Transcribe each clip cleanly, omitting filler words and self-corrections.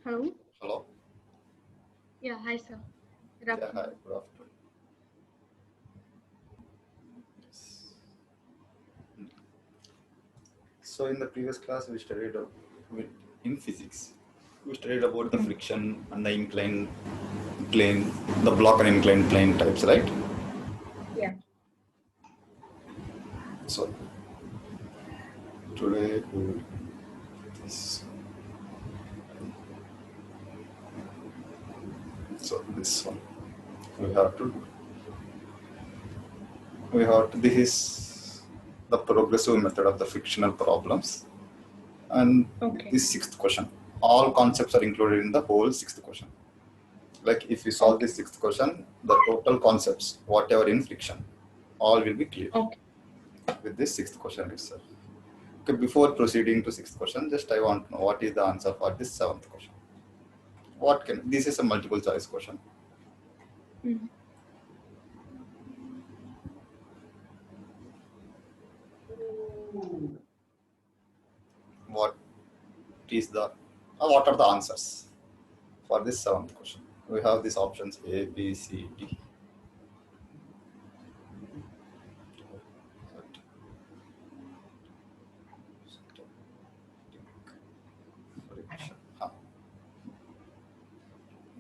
Hello? Hello? Yeah, hi, sir. Good Yeah, hi, afternoon. good afternoon. Yes. So in the previous class, we studied in physics. We studied about the friction and the inclined plane, the block and inclined plane types, right? Yeah. So today we will do this. So this one we have to this is the progressive method of the frictional problems, and Okay. this sixth question. All concepts are included in the whole sixth question. Like if you solve this sixth question, the total concepts, whatever in friction, all will be clear Okay. with this sixth question itself. Okay, before proceeding to sixth question, just I want to know what is the answer for this seventh question. This is a multiple choice question. Mm. What what are the answers for this seventh question? We have these options A, B, C, D. Huh.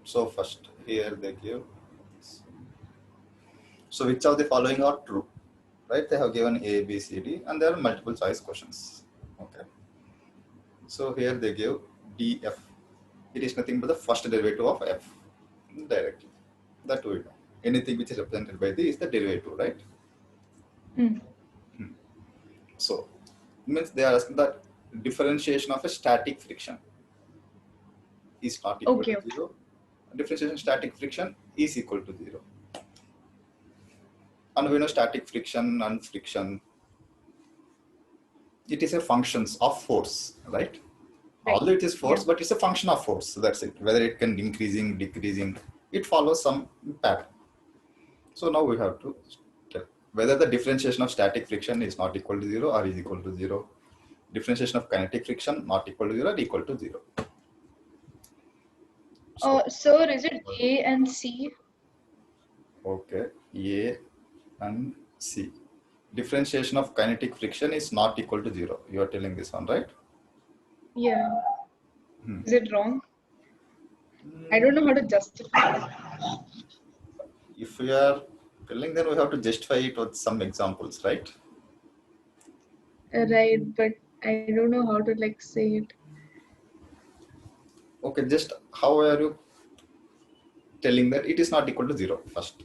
So first here they give. So which of the following are true? Right? They have given A, B, C, D, and there are multiple choice questions. Okay. So here they give D, F. It is nothing but the first derivative of F directly. That we know. Anything which is represented by D is the derivative, right? Mm. So means they are asking that differentiation of a static friction is not equal Okay. to zero. Differentiation of static friction is equal to zero. And we know static friction and friction, it is a functions of force, right? Although it is force, but it's a function of force. So that's it. Whether it can increasing, decreasing, it follows some pattern. So now we have to tell whether the differentiation of static friction is not equal to zero or is equal to zero. Differentiation of kinetic friction not equal to zero or equal to zero. So, Sir, is it A and C? okay, A and C. Differentiation of kinetic friction is not equal to zero. You are telling this one, right? Yeah. Is it wrong? I don't know how to justify it. If we are telling, then we have to justify it with some examples, right? Right, but I don't know how to like say it. Okay, just how are you telling that it is not equal to zero first?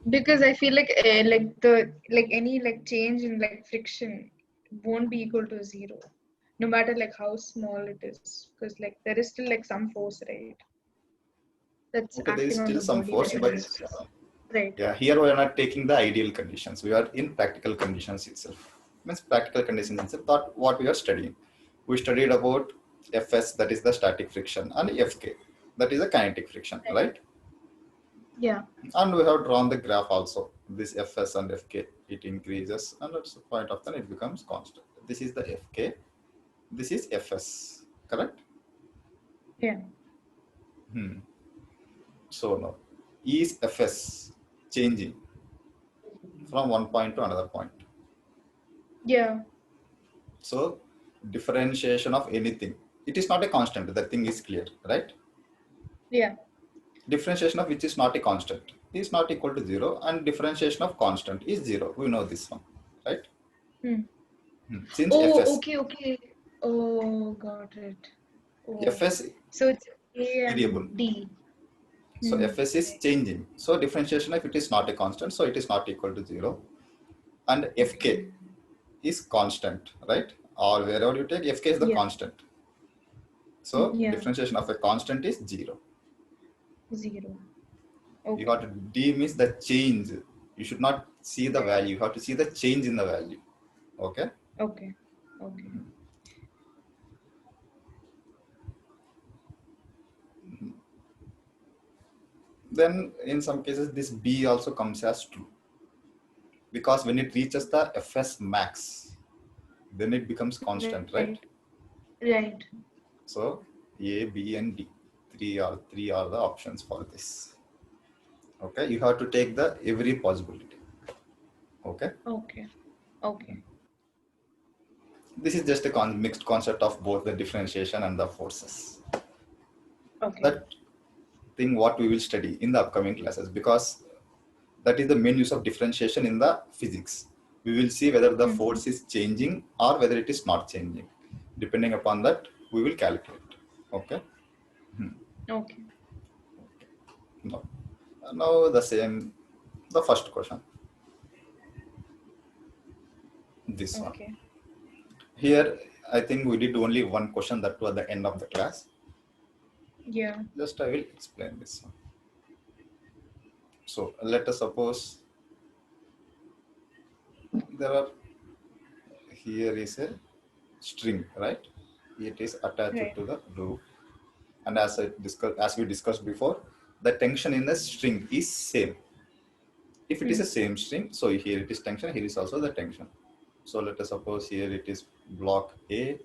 Because I feel like any like change in like friction won't be equal to zero, no matter like how small it is. Because like there is still like some force, right? That's Okay, there is acting on still the some body force, but whenever right. yeah, here we are not taking the ideal conditions. We are in practical conditions itself. Means practical conditions itself, not what we are studying. We studied about Fs, that is the static friction, and Fk, that is the kinetic friction, right? Yeah. And we have drawn the graph also. This Fs and Fk, it increases, and at some point of time it becomes constant. This is the Fk, this is Fs, correct? Yeah. So now, is Fs changing from one point to another point? Yeah. So differentiation of anything, it is not a constant. The thing is clear, right? Yeah. Differentiation of which is not a constant is not equal to zero, and differentiation of constant is zero. We know this one, right? Hmm. Since Oh, Fs, okay, okay. Oh, got it. Oh. Fs So it's A variable. and D. So Fs is Right. changing. So differentiation, if it is not a constant, so it is not equal to 0. And Fk Okay. is constant, right? Or wherever you take, Fk is the Yeah. constant. So Yeah. differentiation of a constant is 0. 0. You Okay. got to D means the change. You should not see the Right. value. You have to see the change in the value. Okay. Okay. Okay. Then in some cases, this B also comes as true. Because when it reaches the Fs max, then it becomes constant, right? Right. So A, B, and D. Three are the options for this. Okay. You have to take the every possibility. Okay. Okay. Okay. This is just a mixed concept of both the differentiation and the forces. Okay. That thing what we will study in the upcoming classes, because that is the main use of differentiation in the physics. We will see whether the force is changing or whether it is not changing. Depending upon that, we will calculate. Okay. Okay. No. Now the same, the first question. This one. Okay. Here, I think we did only one question, that was at the end of the class. Yeah. Just I will explain this one. So let us suppose there are, here is a string, right? It is attached Right. to the roof, and as we discussed before, the tension in the string is same. If it is the same string, so here it is tension, here is also the tension. So let us suppose here it is block A,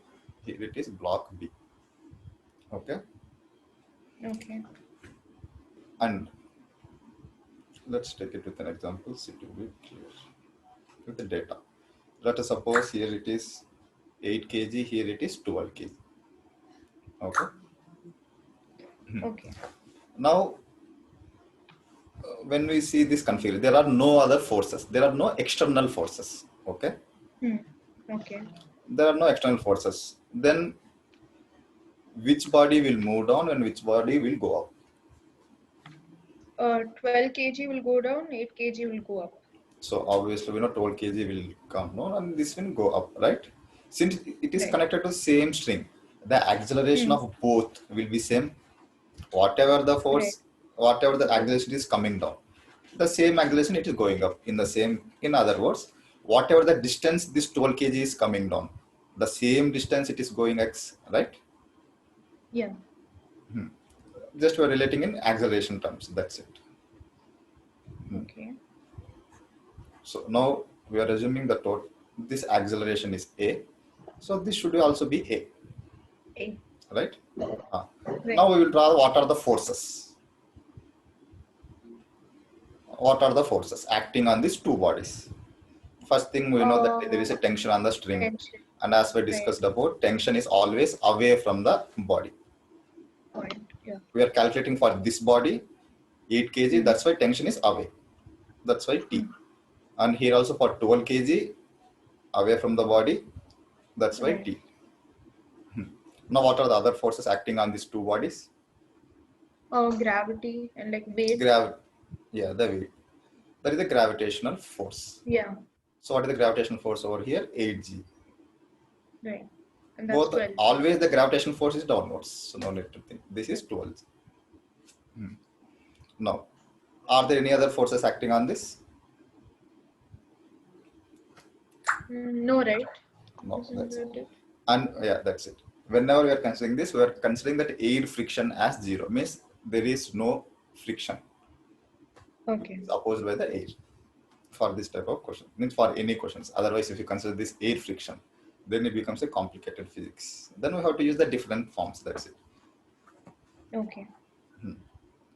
here it is block B. Okay. Okay. And let's take it with an example, so it will be clear with the data. Let us suppose here it is 8 kg, here it is 12 kg. Okay. Okay. Now, when we see this configuration, there are no other forces. There are no external forces. Okay. Okay. There are no external forces. Then which body will move down and which body will go up? 12 kg will go down, 8 kg will go up. So obviously we know 12 kg will come down and this will go up, right? Since it is Right. connected to same string, the acceleration of both will be same. Whatever the force, whatever the acceleration is coming down, the same acceleration it is going up. In other words, whatever the distance this 12 kg is coming down, the same distance it is going x, right? Yeah. Just we're relating in acceleration terms. That's it. Okay. So now we are assuming that this acceleration is a. So this should also be a, A. right? Right. Now we will draw what are the forces. What are the forces acting on these two bodies? First thing we know that there is a tension on the string. Tension. And as we discussed about, tension is always away from the body. Point. Yeah. We are calculating for this body, 8 kg, that's why tension is away. That's why T. And here also for 12 kg, away from the body, that's why T. Now what are the other forces acting on these two bodies? Gravity and like weight. Yeah, the weight. That is the gravitational force. Yeah. So what is the gravitational force over here? 8g. Right. And that's 12. Always the gravitational force is downwards. So no need to think. This is 12. Now, are there any other forces acting on this? No, right? No, that's it. And yeah, that's it. Whenever we are considering this, we are considering that air friction as 0. Means there is no friction. Okay. It's opposed by the air. For this type of question, means for any questions. Otherwise, if you consider this air friction, then it becomes a complicated physics. Then we have to use the different forms. That's it. Okay.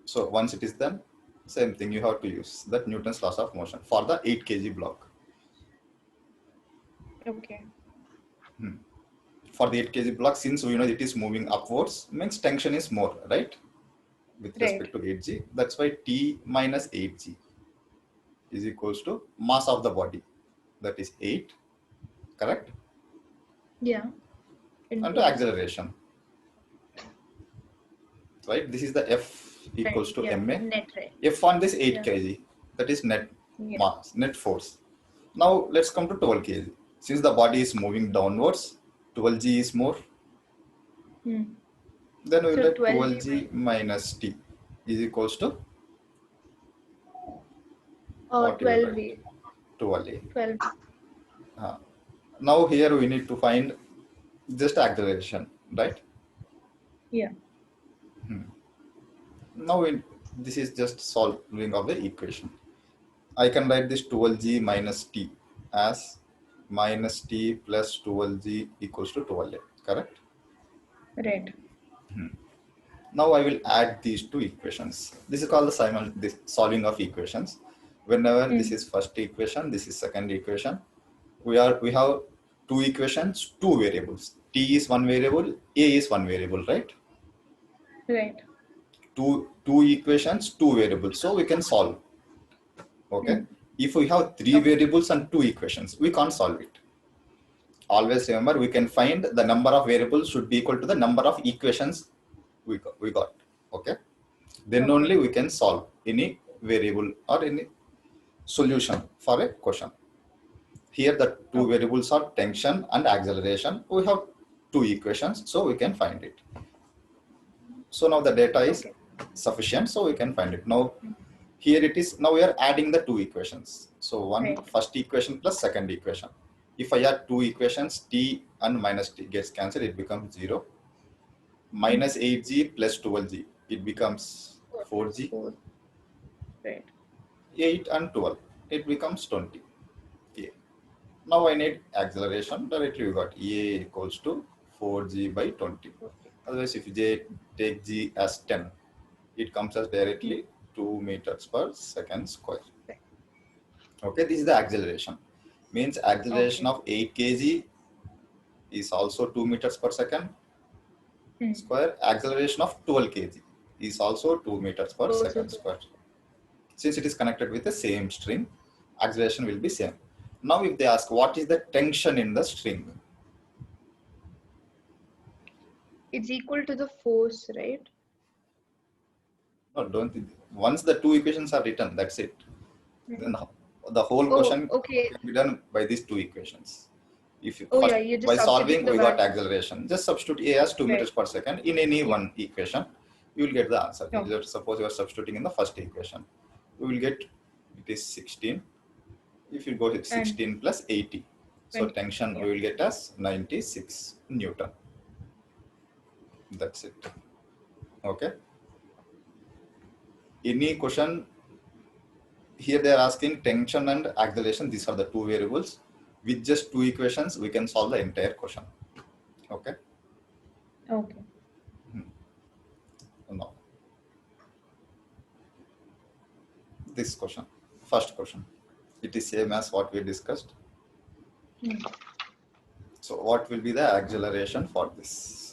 So once it is done, same thing, you have to use that Newton's laws of motion for the 8 kg block. Okay. For the 8 kg block, since we know it is moving upwards, means tension is more, right? With respect to 8g. That's why T minus 8g is equals to mass of the body. That is 8, correct? Yeah. And to acceleration. right? This is the F equals to Yeah, ma. net, right? F on this 8 Yeah. kg, that is net Yeah. mass, net force. Now let's come to 12 kg. Since the body is moving downwards, 12g is more. Hmm. Then we will So let 12G 12g minus t is equals to or what you will 12V. write? 12a. 12. Now here we need to find just acceleration, right? Yeah. Now this is just solving of the equation. I can write this 12g minus t as minus t plus 12g equals to 12a, correct? Right. Now I will add these two equations. This is called the solving of equations. Whenever this is first equation, this is second equation. We have two equations, two variables. T is one variable, A is one variable, right? Right. Two equations, two variables. So we can solve. Okay. If we have three Okay. variables and two equations, we can't solve it. Always remember, we can find the number of variables should be equal to the number of equations we got. Okay. Then Okay. only we can solve any variable or any solution for a question. Here the two variables are tension and acceleration. We have two equations, so we can find it. So now the data is sufficient, so we can find it. Now here it is, now we are adding the two equations. So first equation plus second equation. If I add two equations, t and minus t gets cancelled, it becomes 0. Minus 8g plus 12g, it becomes 4g. 4. Right. 8 and 12, it becomes 20. Okay. Now I need acceleration. Directly we got A equals to 4g by 20. Otherwise, if j take g as 10, it comes as directly 2 meters per second square. Okay, this is the acceleration. Means acceleration of 8 kg is also 2 meters per second square. Acceleration of 12 kg is also 2 meters per second square. Since it is connected with the same string, acceleration will be same. Now if they ask what is the tension in the string? It's equal to the force, right? No, don't think. Once the two equations are written, that's it. Then the whole question can be done by these two equations. If you first, you just by solving, we got value. acceleration. Just substitute A as 2 meters per second in any one equation. You will get the answer. Suppose you are substituting in the first equation. We will get it is 16. If you go with 16 plus 80. So tension we will get as 96 Newton. That's it. Okay. Any question? Here they are asking tension and acceleration. These are the two variables. With just two equations, we can solve the entire question. Okay. Okay. No. This question, first question, it is same as what we discussed. So what will be the acceleration for this?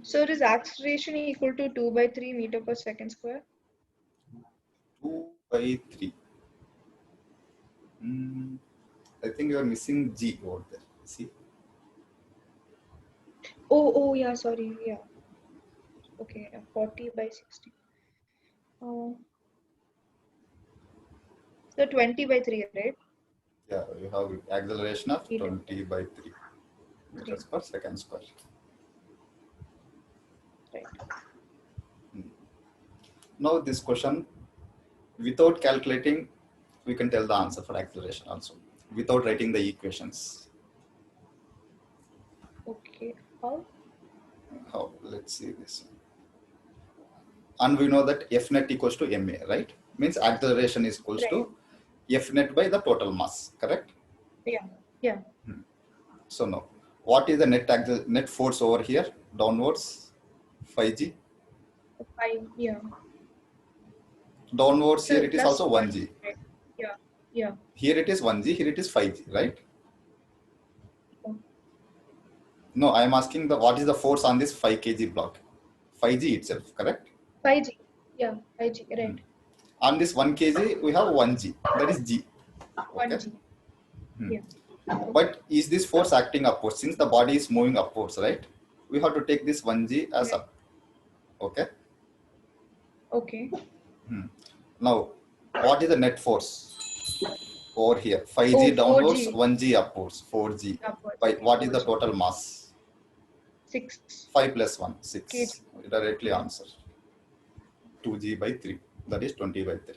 So is acceleration equal to 2 by 3 meter per second square? 2 by 3. I think you are missing G over there. See? Oh, yeah, sorry. Yeah. Okay, 40 by 60. So 20 by 3, right? Yeah, you have acceleration of 20 by 3 meters per second square. Right. Now this question, without calculating, we can tell the answer for acceleration also, without writing the equations. Okay. How? How? Let's see this. And we know that F net equals to ma, right? Means acceleration is equals Right. to F net by the total mass, correct? Yeah. Yeah. So now, what is the net force over here? Downwards, 5g. 5. Yeah. Downwards here So it is plus also 1. 1g. Right. Yeah. Yeah. Here it is 1g, here it is 5g, right? Yeah. No, I am asking the what is the force on this 5 kg block? 5g itself, correct? 5G. Yeah. 5G. Right. On this 1 kg, we have 1g, that is g. Okay. 1G. Yeah. But is this force acting upwards? Since the body is moving upwards, right? We have to take this 1g as Right. up. Okay. Okay. Now, what is the net force over here? 5g Oh, downwards, 4G. 1g upwards, 4g. Upwards. By Okay. what is the 4G. total mass? 6 5 plus 1, kg. 6. Directly answer. 2g by 3. That is 20 by 3.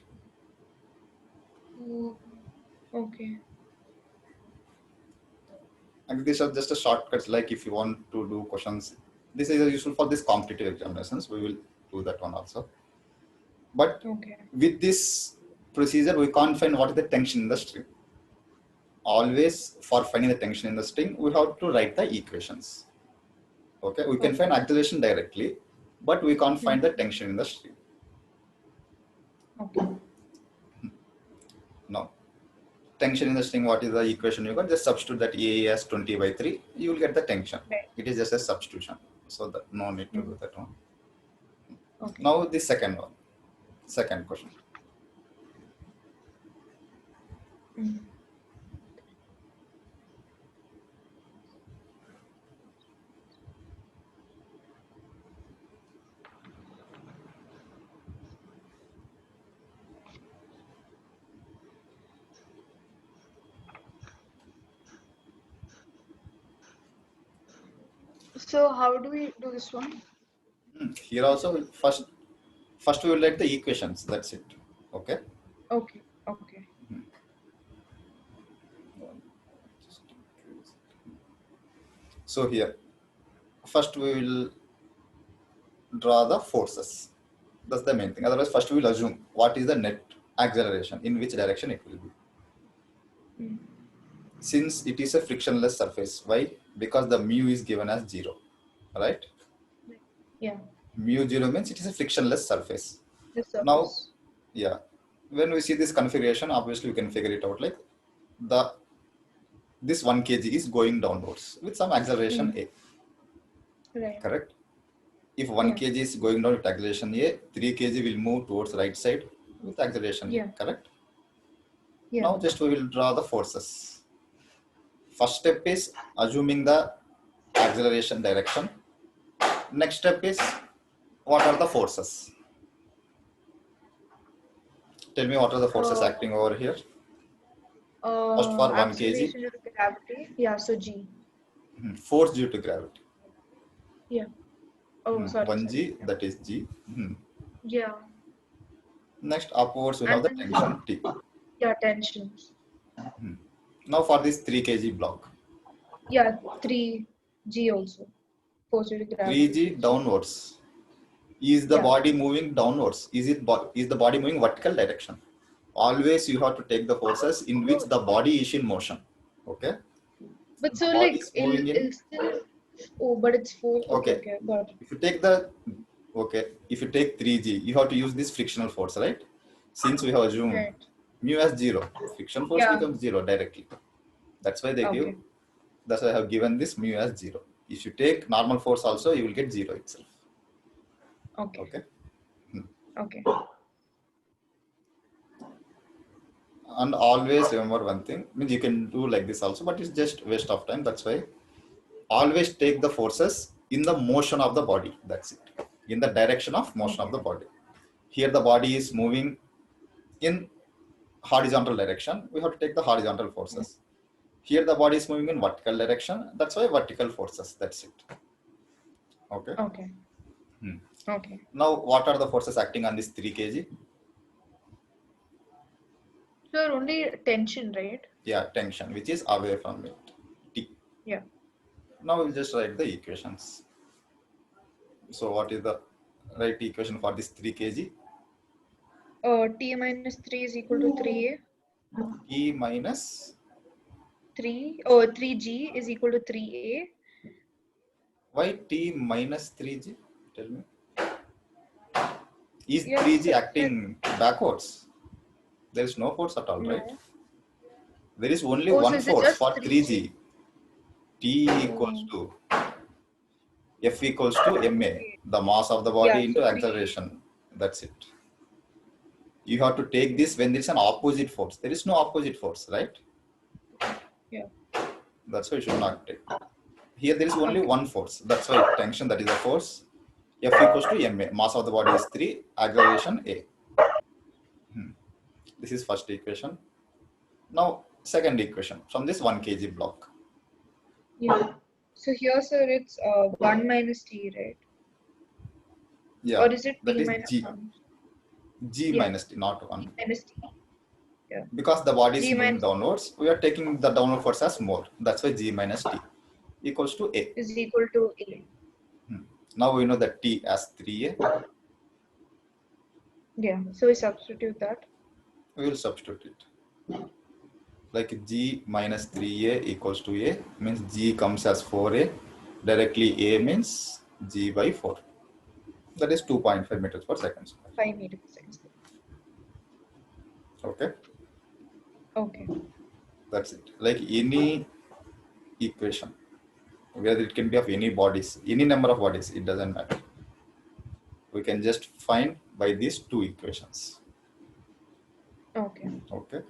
Oh, okay. And these are just a shortcuts. Like if you want to do questions, this is useful for this competitive examinations. We will do that one also. But Okay. with this procedure, we can't find what is the tension in the string. Always for finding the tension in the string, we have to write the equations. Okay, we can find acceleration directly, but we can't find the tension in the string. Okay. No. Tension in the string, what is the equation you got? Just substitute that A as 20 by 3, you will get the tension. Right. It is just a substitution. So that no need to do that one. Okay. Now the second one. Second question. So how do we do this one? Here also first we will write the equations. That's it. Okay. Okay. Okay. So here, first we will draw the forces. That's the main thing. Otherwise, first we will assume what is the net acceleration, in which direction it will be. Since it is a frictionless surface, why? Because the mu is given as 0, right? Yeah. Mu 0 means it is a frictionless surface. This surface. Now, yeah, when we see this configuration, obviously we can figure it out like this 1 kg is going downwards with some acceleration A. Right. Correct? If 1 kg is going down with acceleration A, 3 kg will move towards right side with acceleration A. Correct? Yeah. Now just we will draw the forces. First step is assuming the acceleration direction. Next step is what are the forces? Tell me what are the forces acting over here? First for 1 kg. Acceleration due to gravity. Yeah, so G. Force due to gravity. Yeah. Oh, sorry. 1g, that is G. Yeah. Next upwards we have the tension T. Yeah, tensions. Now for this 3 kg block. Yeah, 3G also. Force due to gravity. 3g downwards. Is the body moving downwards? Is the body moving vertical direction? Always you have to take the forces in which the body is in motion. Okay. But so like it'll still. Oh, but it's 4. Okay. Got it. If you take if you take 3g, you have to use this frictional force, right? Since we have assumed mu as 0, friction force becomes 0 directly. That's why they give. That's why I have given this mu as 0. If you take normal force also, you will get 0 itself. Okay. Okay. And always remember one thing. Means you can do like this also, but it's just waste of time. That's why always take the forces in the motion of the body. That's it. In the direction of motion of the body. Here the body is moving in horizontal direction. We have to take the horizontal forces. Here the body is moving in vertical direction. That's why vertical forces. That's it. Okay. Okay. Okay. Now what are the forces acting on this 3 kg? So only tension, right? Yeah, tension, which is away from it. T. Yeah. Now we'll just write the equations. So what is the right equation for this 3 kg? T minus 3 is equal to 3a. T minus 3g is equal to 3a. why T minus 3g? Tell me. Is Yeah, 3g so acting backwards? There is no force at all, right? no. There is only Oh, so one is it force just for 3g. 3g? T equals to F equals to ma, Okay. the mass of the body Yeah, so into 3. acceleration. That's it. You have to take this when there is an opposite force. There is no opposite force, right? Yeah. That's why you should not take. Here there is only Okay. one force. That's why tension, that is the force. F equals to ma. Mass of the body is 3, acceleration a. This is first equation. Now second equation from this 1 kg block. Yeah. So here, sir, it's 1 minus t, right? Yeah, Or is it that t is minus g. 1? G Yeah, minus t, not 1. t minus t. Yeah. Because the body is G moving minus downwards, we are taking the downward force as more. That's why G minus T equals to A. is equal to a. Now we know that T as 3A. Yeah. So we substitute that. We will substitute it. Like G minus 3A equals to A means G comes as 4A. Directly A means G by 4. That is 2.5 meters per second. 5 meters per second. Okay. Okay. That's it. Like any equation, whether it can be of any bodies, any number of bodies, it doesn't matter. We can just find by these two equations. Okay. Okay.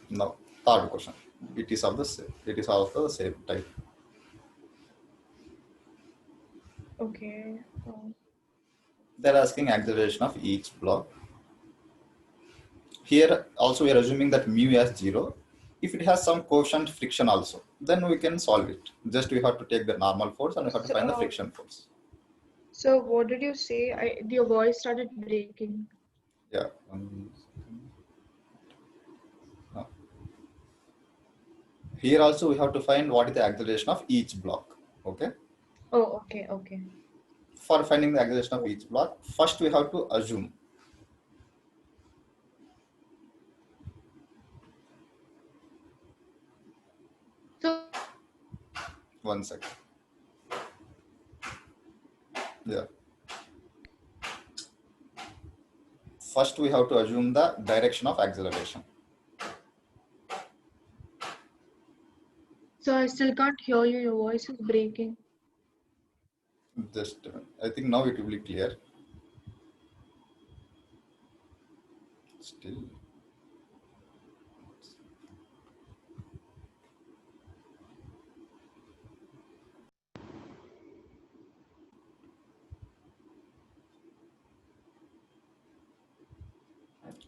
Now, third question. It is of the same. It is also the same type. Okay. They're asking acceleration of each block. Here also we are assuming that mu as 0. If it has some coefficient friction also, then we can solve it. Just we have to take the normal force and we have to find the friction force. So what did you say? Your voice started breaking. Yeah. Here also we have to find what is the acceleration of each block. Okay. Oh, okay, okay. For finding the acceleration of each block, first we have to assume. So 1 second. Yeah. First we have to assume the direction of acceleration. I still can't hear you. Your voice is breaking. Just I think now it will be clear. Still.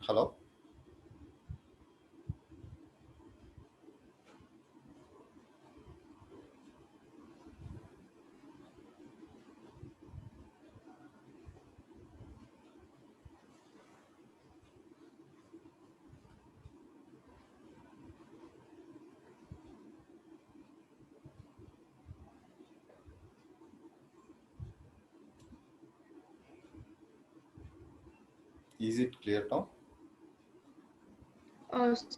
Hello. Is it clear now?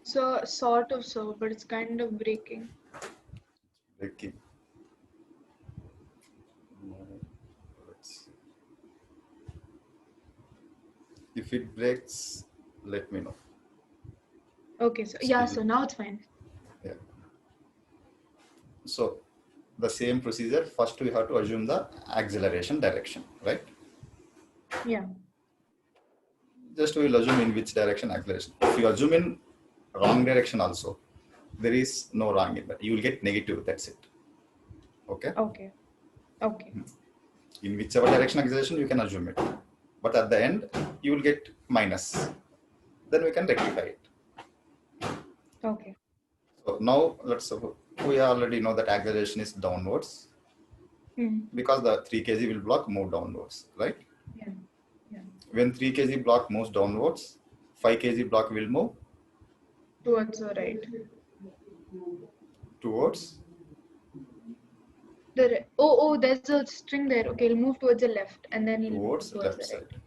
So sort of so, but it's kind of breaking. Breaking. Let's see. If it breaks, let me know. Okay, so yeah, so now it's fine. Yeah. So the same procedure. First we have to assume the acceleration direction, right? Yeah. Just we will assume in which direction acceleration. If you assume in wrong direction also, there is no wrong in that. You will get negative. That's it. Okay. Okay. Okay. In whichever direction acceleration you can assume it, but at the end you will get minus. Then we can rectify it. Okay. So now let's suppose we already know that acceleration is downwards because the 3 kg will block move downwards, right? Yeah. Yeah. When 3 kg block moves downwards, 5 kg block will move Towards the right. towards There's a string there. Okay, it'll move towards the left, and then it'll move towards towards left the right. side.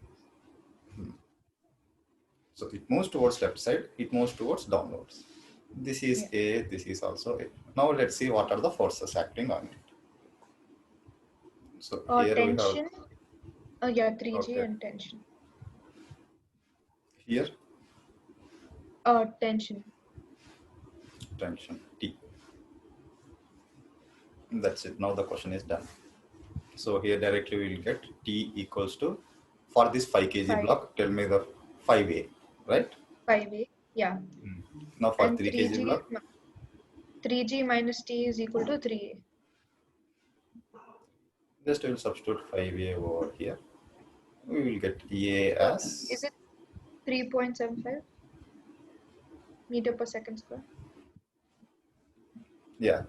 So it moves towards left side, it moves towards downwards. This is A, this is also A. Now let's see what are the forces acting on it. So here we have, Tension. Yeah, 3G okay, and tension. here Tension. tension T. That's it. Now the question is done. So here directly we will get T equals to, for this 5 kg 5. block, tell me the 5A, right? 5A. Yeah. Now for And 3 kg block, 3G minus T is equal to 3A. just we will substitute 5A over here. We will get A as, Is it 3.75 meter per second square? yeah,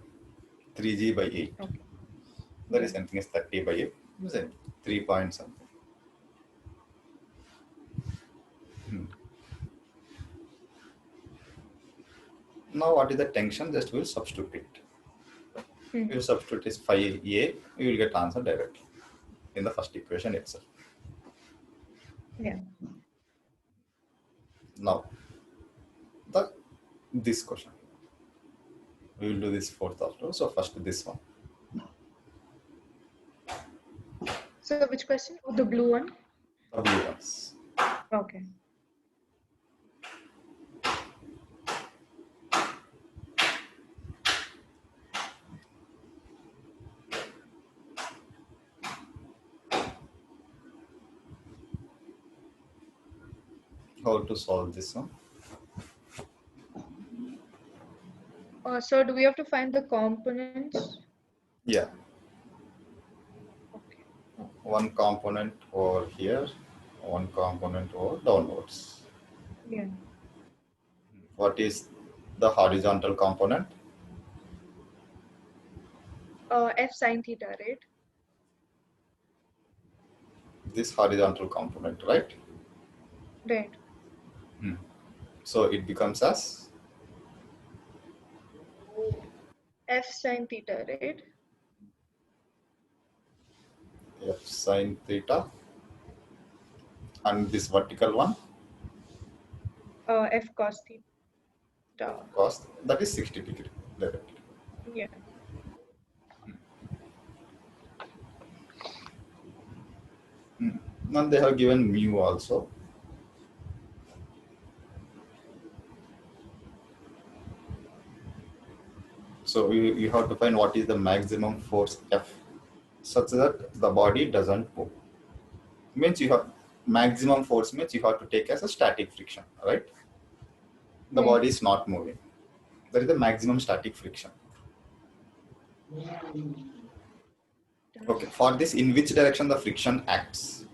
3G by 8. Okay. That is something is 30 by 8. Is it 3 point something? Now what is the tension? Just we will substitute it. We will substitute is 5A. We will get answer directly in the first equation itself. Yeah. Now this question. We will do this fourth also. So first this one. So which question? Oh, the blue one? The blue ones. Okay. How to solve this one? So do we have to find the components? Yeah. Okay. One component over here, one component over downwards. Yeah. What is the horizontal component? F sine theta, right? This horizontal component, right? Right. So it becomes as F sine theta, right? F sine theta, and this vertical one, F cos theta. cos, that is 60 degree directly. Yeah. And they have given mu also. So you have to find what is the maximum force F such that the body doesn't move. Means you have maximum force means you have to take as a static friction, right? The body is not moving. That is the maximum static friction. Okay, for this, in which direction the friction acts?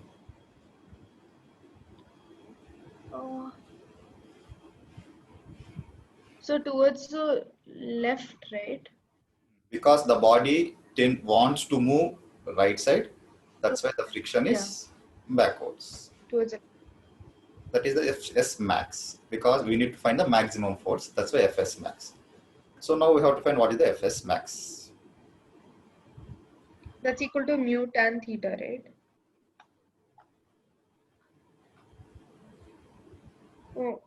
So towards the left, right? Because the body wants to move right side, that's why the friction is backwards. Towards it. That is the Fs max, because we need to find the maximum force, that's why Fs max. So now we have to find what is the Fs max. That's equal to mu tan theta, right? Oh.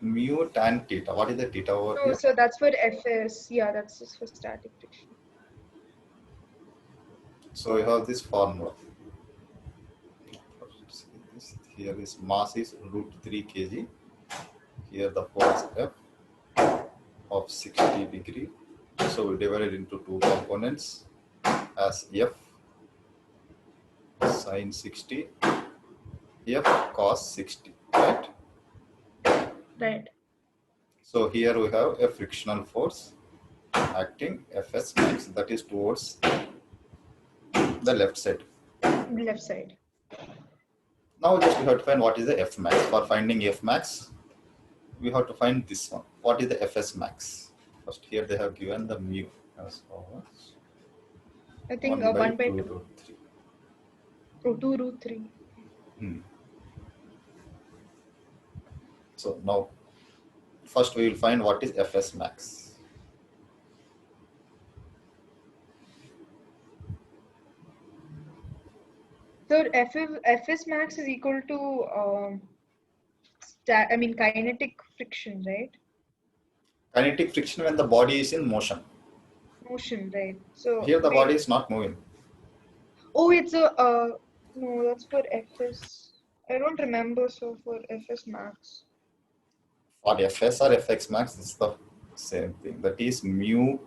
Mu tan theta. What is the theta over here? So that's for Fs. Yeah, that's just for static friction. So we have this formula. Here is mass is √3 kg. Here the force F of 60 degree. So we divide it into two components as F sine 60, F cos 60, right? Right. So here we have a frictional force acting Fs max, that is towards the left side. Left side. Now just we have to find what is the F max. For finding F max, we have to find this one. What is the Fs max? First here they have given the mu as follows. I think 1 1 by 2. √3. Oh, 2√3. So now first we will find what is Fs max. So Fs max is equal to kinetic friction, right? Kinetic friction when the body is in motion. Motion, right? So Here the wait. body is not moving. Oh, it's a no, that's for Fs. I don't remember. So for Fs max. For Fs or Fx max, it's the same thing. That is mu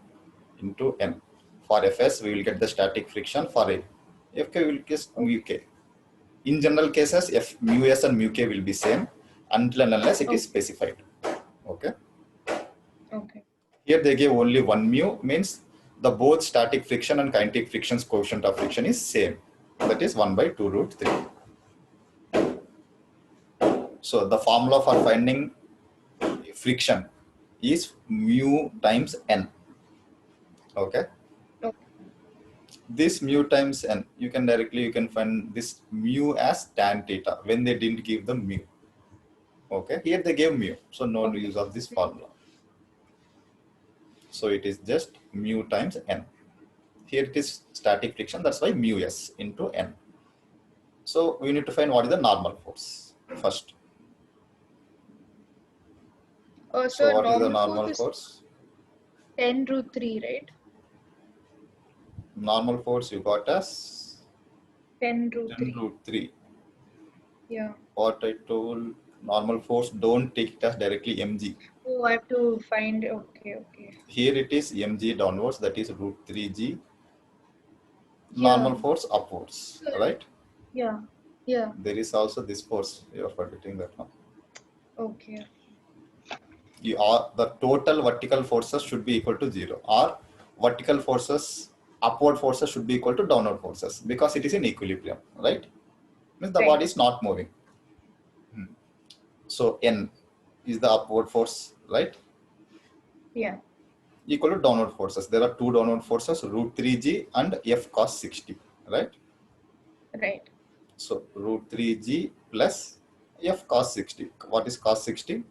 into n. For Fs, we will get the static friction. For Fk, we will get mu k. In general cases, mu s and mu k will be same until and unless it is specified. Okay. Okay. Here they gave only one mu, means the both static friction and kinetic friction's coefficient of friction is same. That is 1 by 2 root 3. So the formula for finding friction is mu times n. Okay. Okay. This mu times n, you can find this mu as tan theta when they didn't give the mu. Okay. Here they gave mu, so no use of this formula. So it is just mu times n. Here it is static friction, that's why mu s into n. So we need to find what is the normal force first. So what is the normal force? 10 root 3, right? Normal force you got as 10 root 10 3. root 3. Yeah. What I told, normal force, don't take it as directly mg. Oh, I have to find. Okay. Here it is mg downwards, that is root 3g. Yeah. Normal force upwards, right? Yeah. There is also this force, you are forgetting that one. Okay. The total vertical forces should be equal to 0, or vertical forces, upward forces should be equal to downward forces, because it is in equilibrium, right? Means the Right. body is not moving. So n is the upward force, right? Yeah. Equal to downward forces. There are two downward forces, root 3g and f cos 60, right? Right. So root 3g plus f cos 60. What is cos 60?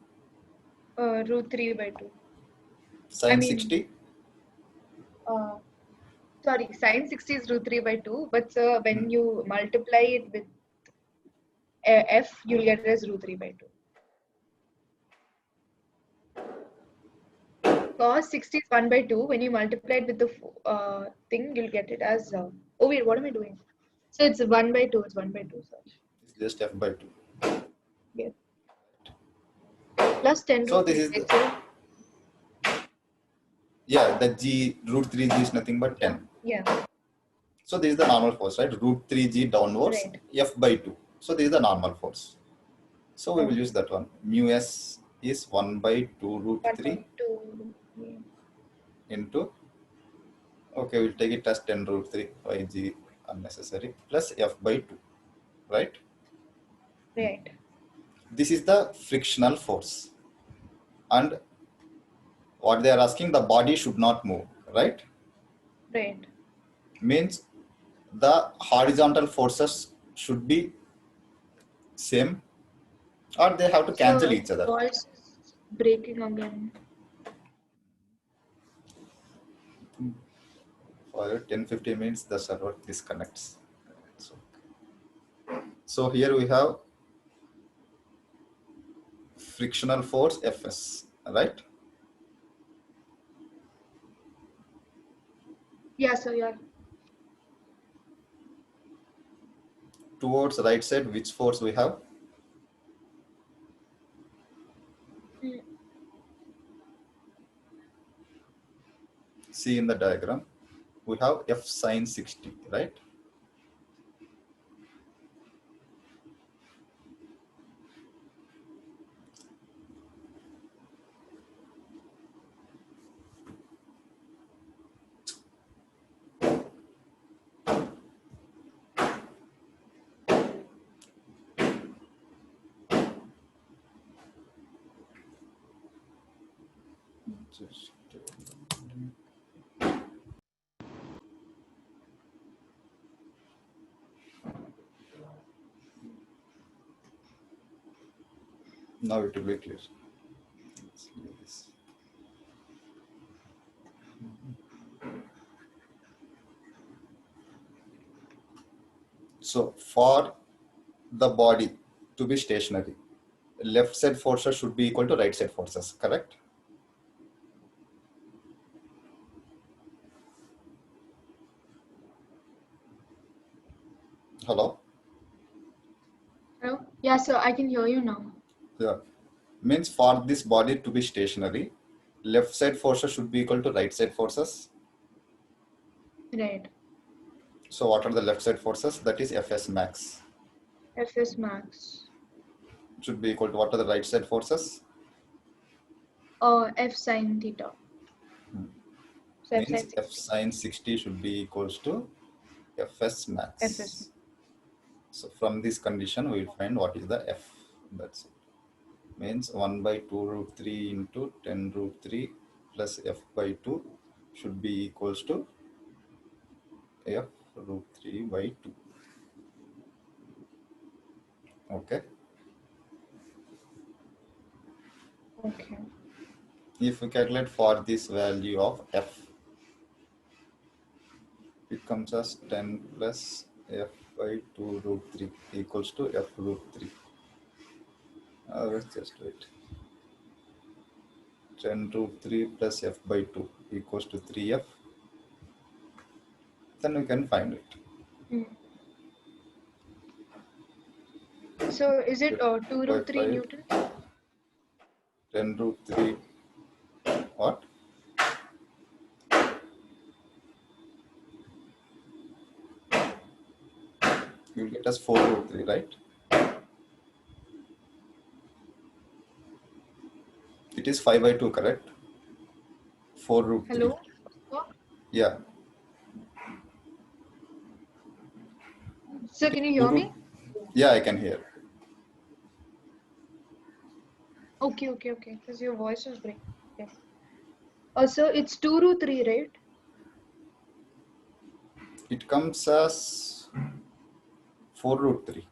Root 3 by 2. Sin 60? Sorry, sin 60 is root 3 by 2. But when you multiply it with f, you'll get it as root 3 by 2. Cos 60 is 1 by 2. When you multiply it with the thing, you'll get it as. Oh, wait, what am I doing? So it's 1 by 2. It's 1 by 2. Sorry. It's just f by 2. Yeah. Plus 10 So root this 3. is the, yeah, the g root 3g is nothing but 10. Yeah. So this is the normal force, right? Root 3g downwards, Right. f by 2. So this is the normal force. So we will use that one. Mu s is 1 by 2 root 3 into, okay, we'll take it as 10 root 3, by g unnecessary, plus f by 2, right? Right. This is the frictional force. And what they are asking, the body should not move, right? Right. Means the horizontal forces should be same, or they have to cancel each other. Voice is breaking again. For 10-15 minutes, the server disconnects. So here we have frictional force Fs, right? Yeah, so yeah. Towards right side, which force we have? See in the diagram, we have F sin 60, right? Now it will be clear. So for the body to be stationary, left side forces should be equal to right side forces, correct? Hello? Hello? Yeah, so I can hear you now. Yeah. Means for this body to be stationary, left side forces should be equal to right side forces. Right. So what are the left side forces? That is Fs max. Fs max. Should be equal to what are the right side forces? F sine theta. So F Means sine F 60. sine 60 should be equals to Fs Fs. max. So from this condition, we will find what is the F. That's it. Means 1 by 2 root 3 into 10 root 3 plus F by 2 should be equals to F root 3 by 2. Okay. Okay. If we calculate for this value of F, it comes as 10 plus F by 2 root 3 equals to F root 3. Let's just wait. 10 root 3 plus F by 2 equals to 3F. Then we can find it. So is it 2 By root 3 5, Newton? 10 root 3, what? You will get us 4 root 3, right? It is 5 by 2, correct? 4 root 3. Hello? Yeah. So It is can you 2 hear root. me? Yeah, I can hear. Okay. Because your voice was breaking. Yes. So it's 2 root 3, right? It comes as 4 root 3.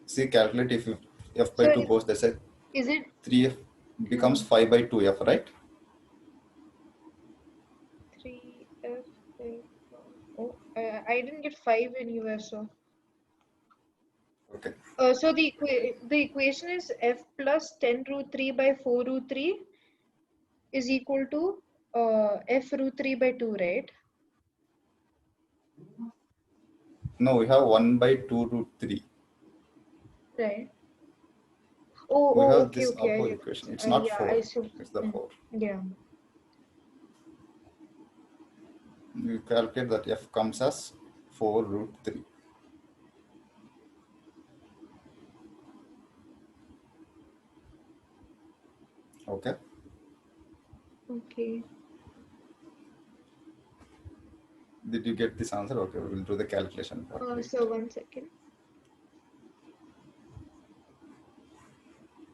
See, calculate if F by So 2 goes, that's a is it 3F becomes 5 by 2F, right? 3F? Oh, I didn't get 5 anywhere, so. Okay. So the equation is F plus 10 root 3 by 4 root 3 is equal to F root 3 by 2, right? No, we have 1 by 2 root 3. Right. We have Okay. this I above get equation. it. It's not Yeah, 4. I see. It's the 4. Yeah. You calculate that F comes as 4 root 3. Okay. Okay. Did you get this answer? Okay, we will do the calculation part. So 1 second.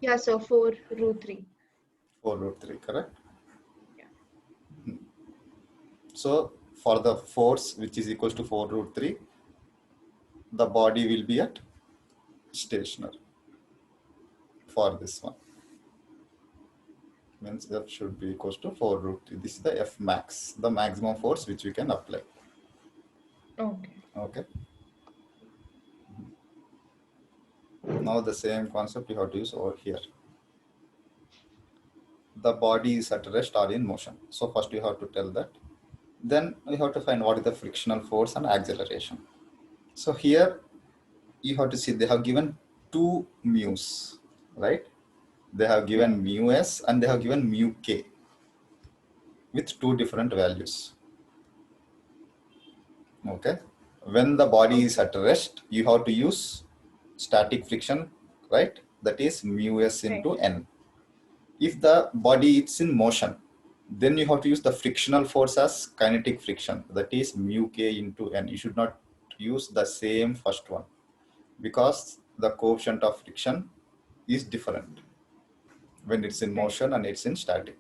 Yeah, so 4 root 3. 4 root 3, correct? Yeah. So for the force which is equals to 4 root 3, the body will be at stationary for this one. Means F should be equals to 4 root 3. This is the F max, the maximum force which we can apply. Okay. Okay. Now the same concept you have to use over here. The body is at rest or in motion. So first you have to tell that. Then we have to find what is the frictional force and acceleration. So here you have to see they have given two mu's, right? They have given mu s and they have given mu k with two different values. Okay. When the body is at rest, you have to use static friction, right? That is mu s into n. If the body is in motion, then you have to use the frictional force as kinetic friction. That is mu k into n. You should not use the same first one because the coefficient of friction is different when it's in motion and it's in static.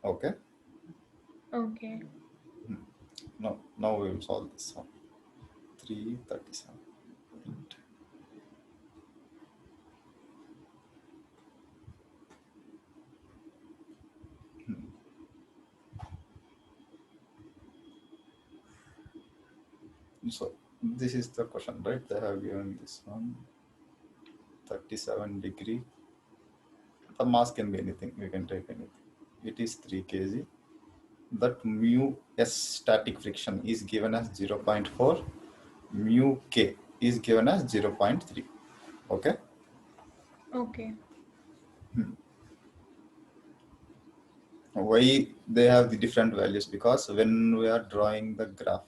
Okay. Okay. No, now we will solve this one. 337. So this is the question, right? They have given this one 37 degree. The mass can be anything. We can take anything. It is 3 kg. That mu s static friction is given as 0.4. Mu k is given as 0.3. Okay. Okay. Why they have the different values? Because when we are drawing the graph,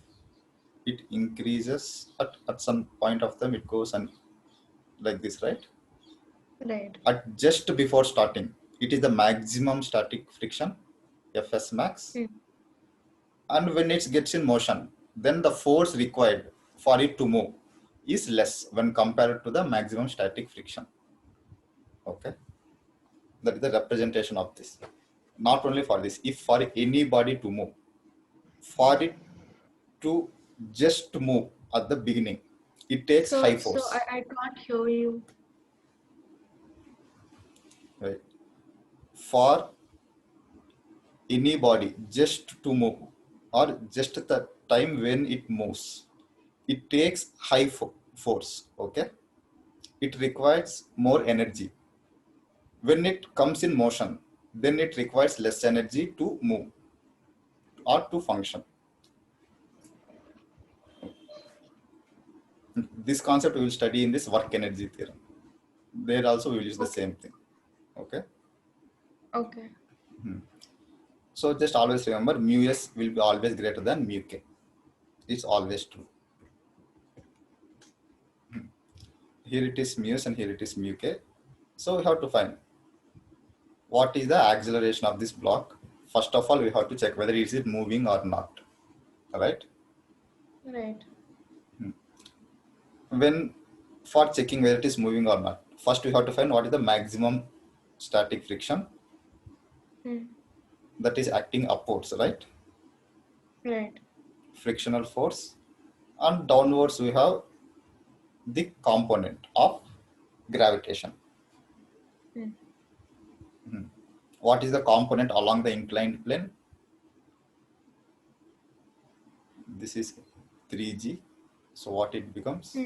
it increases at some point of time, it goes and like this, right? Right. At just before starting, it is the maximum static friction, Fs max. And when it gets in motion, then the force required for it to move is less when compared to the maximum static friction. Okay, that is the representation of this. Not only for this, if for any body to move, for it to just move at the beginning, it takes high So force. I can't hear you. Right. For any body just to move, or just the time when it moves, it takes high force. Okay, it requires more energy. When it comes in motion, then it requires less energy to move or to function. This concept we will study in this work energy theorem. There also we will use the same thing. Okay. Okay. So just always remember, mu s will be always greater than mu k. It's always true. Here it is mu s and here it is mu k. So we have to find what is the acceleration of this block. First of all, we have to check whether it is moving or not. Right? Right. When for checking whether it is moving or not, first we have to find what is the maximum static friction that is acting upwards, right? Right. Frictional force. And downwards we have the component of gravitation. What is the component along the inclined plane? This is 3g. So what it becomes?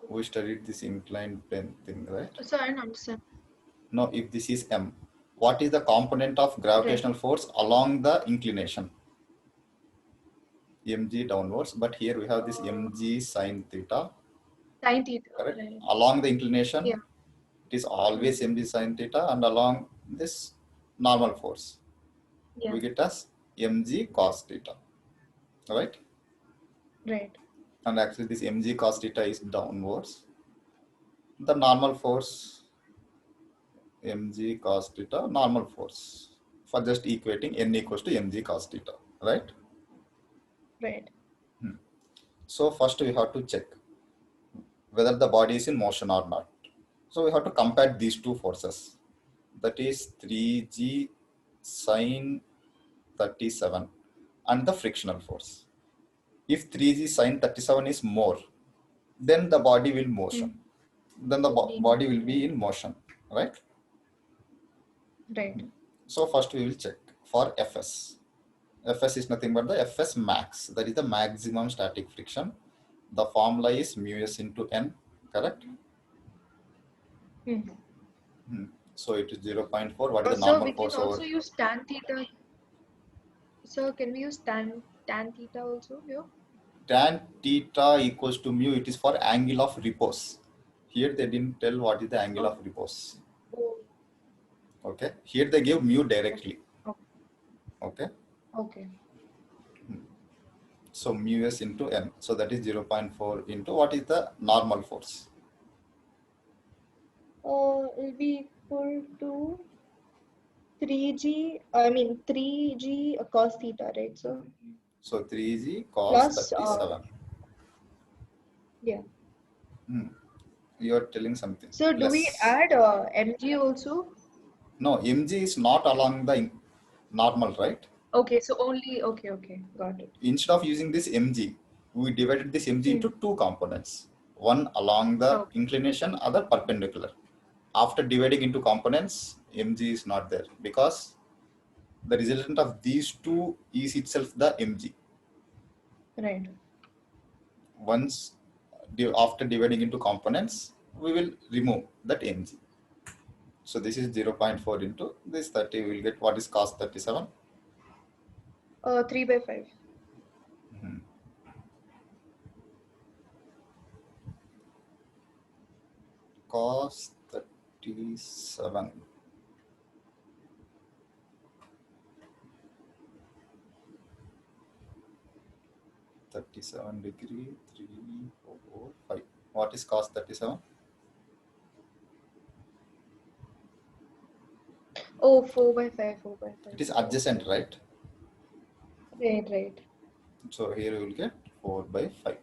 We studied this inclined plane thing, right? So I don't understand. No, if this is m, what is the component of gravitational force along the inclination? Mg downwards, but here we have this mg sine theta. Sine theta. Correct? Right. Along the inclination, Yeah. it is always mg sine theta, and along this normal force, Yeah. we get as mg cos theta. Right? Right. And actually this mg cos theta is downwards. The normal force, mg cos theta, normal force, for just equating n equals to mg cos theta, right? Right. So first we have to check whether the body is in motion or not. So we have to compare these two forces. That is 3g sine 37 and the frictional force. If 3g sine 37 is more, then the body will motion. Then the body will be in motion, right? Right. So first we will check for Fs. Fs is nothing but the Fs max. That is the maximum static friction. The formula is mu s into n, correct? So it is 0.4. What is the normal force over? So we can also use tan theta. So can we use tan theta also here? Tan theta equals to mu. It is for angle of repose. Here they didn't tell what is the angle of repose. Okay. Here they give mu directly. Okay. Okay. So mu s into n. So that is 0.4 into what is the normal force? It'll be equal to 3g cos theta, right? So 3g cos plus 37. yeah. You are telling something. So do we add mg also? No, mg is not along the normal, right? Okay, so only okay, got it. Instead of using this mg, we divided this mg into two components. One along the inclination, other perpendicular. After dividing into components, mg is not there because the resultant of these two is itself the mg. Right. Once after dividing into components, we will remove that mg. So this is 0.4 into this 30. We will get what is cos 37? 3/5. Cos 37. -37 degree, 3, 4, 5. What is cos 37? Oh, 4/5. 4/5. It is adjacent, right? Right. Right. So here we will get 4/5.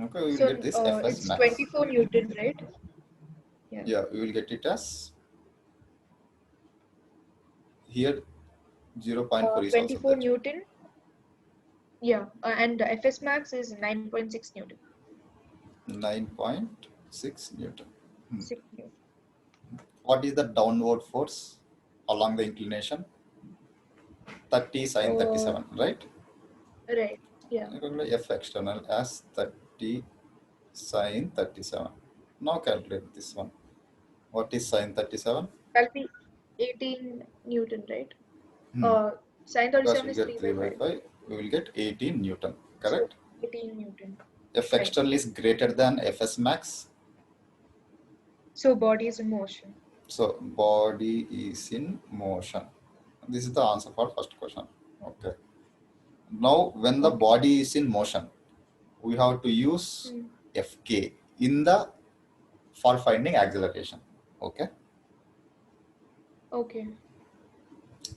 Okay, we will So get this Fs it's max. 24 Newton, right? Yeah. Yeah, we will get it as here 0.4 is also 24 there. Newton. Yeah. And the Fs max is 9.6 Newton. 9.6 Newton. 6 Newton. What is the downward force along the inclination? 30 sine 37, right? Right. Yeah. F external as 30 sine 37. Now calculate this one. What is sine 37? That'll be 18 Newton, right? Hmm. Sine Because 37 we is get 3 by 3/5. 5, we will get 18 Newton, So correct? 18 Newton. F Right. external is greater than Fs max. So body is in motion. So body is in motion. This is the answer for first question. Okay. Now when the Okay. body is in motion, we have to use Fk in the for finding acceleration. Okay. Okay.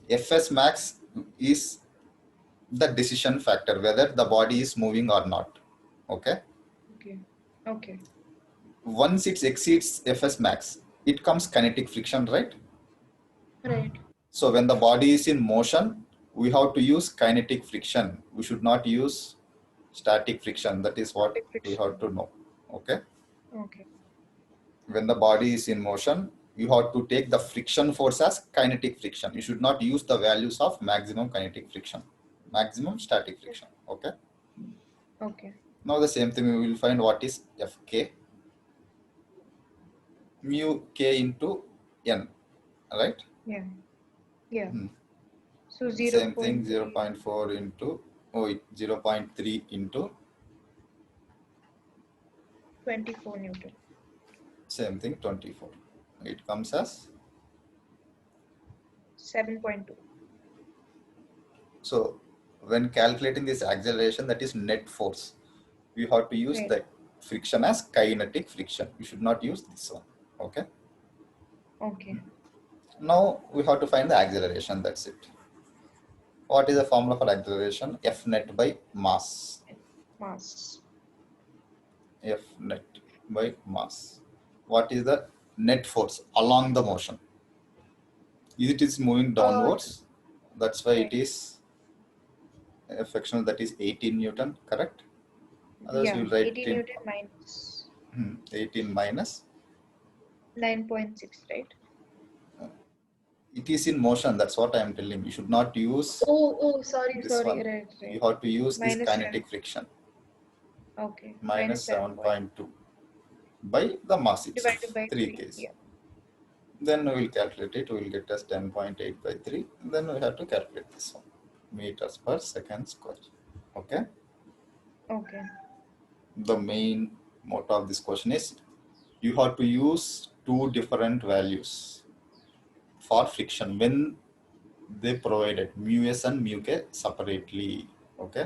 Fs max is the decision factor whether the body is moving or not. Okay. Okay. Okay. Once it exceeds Fs max, it comes kinetic friction, right? Right. So when the body is in motion, we have to use kinetic friction. We should not use static friction. That is what Static we friction. have to know. Okay. Okay. When the body is in motion, you have to take the friction force as kinetic friction. You should not use the values of maximum kinetic friction, maximum static friction. Okay. Okay. Now the same thing we will find what is Fk. Mu k into n, right? Yeah. Yeah. Hmm. So Same thing 0.3. 0.4 into 0.3 into 24 Newton. same thing 24. It comes as 7.2. so when calculating this acceleration, that is net force, we have to use Right. the friction as kinetic friction. We should not use this one. Okay. Okay. Now we have to find the acceleration. That's it. What is the formula for acceleration? F net by mass. Mass. F net by mass. What is the net force along the motion? It is moving downwards. That's why it Right. is F external, that is 18 Newton, correct? Otherwise, Yeah. we will write 18 in Newton minus 18 minus. 9.6, right? It is in motion. That's what I am telling. You should not use Oh, sorry, this one. Right. You have to use this Minus 7. kinetic friction. Okay. Minus Minus 7.2. 7.2 by the mass itself, Divided by 3 3. kg. Yeah. Then we will calculate it. We will get as 10.8 by 3. Then we have to calculate this one. Meters per second square. Okay. Okay. The main motto of this question is you have to use two different values for friction when they provided mu s and mu k separately. Okay.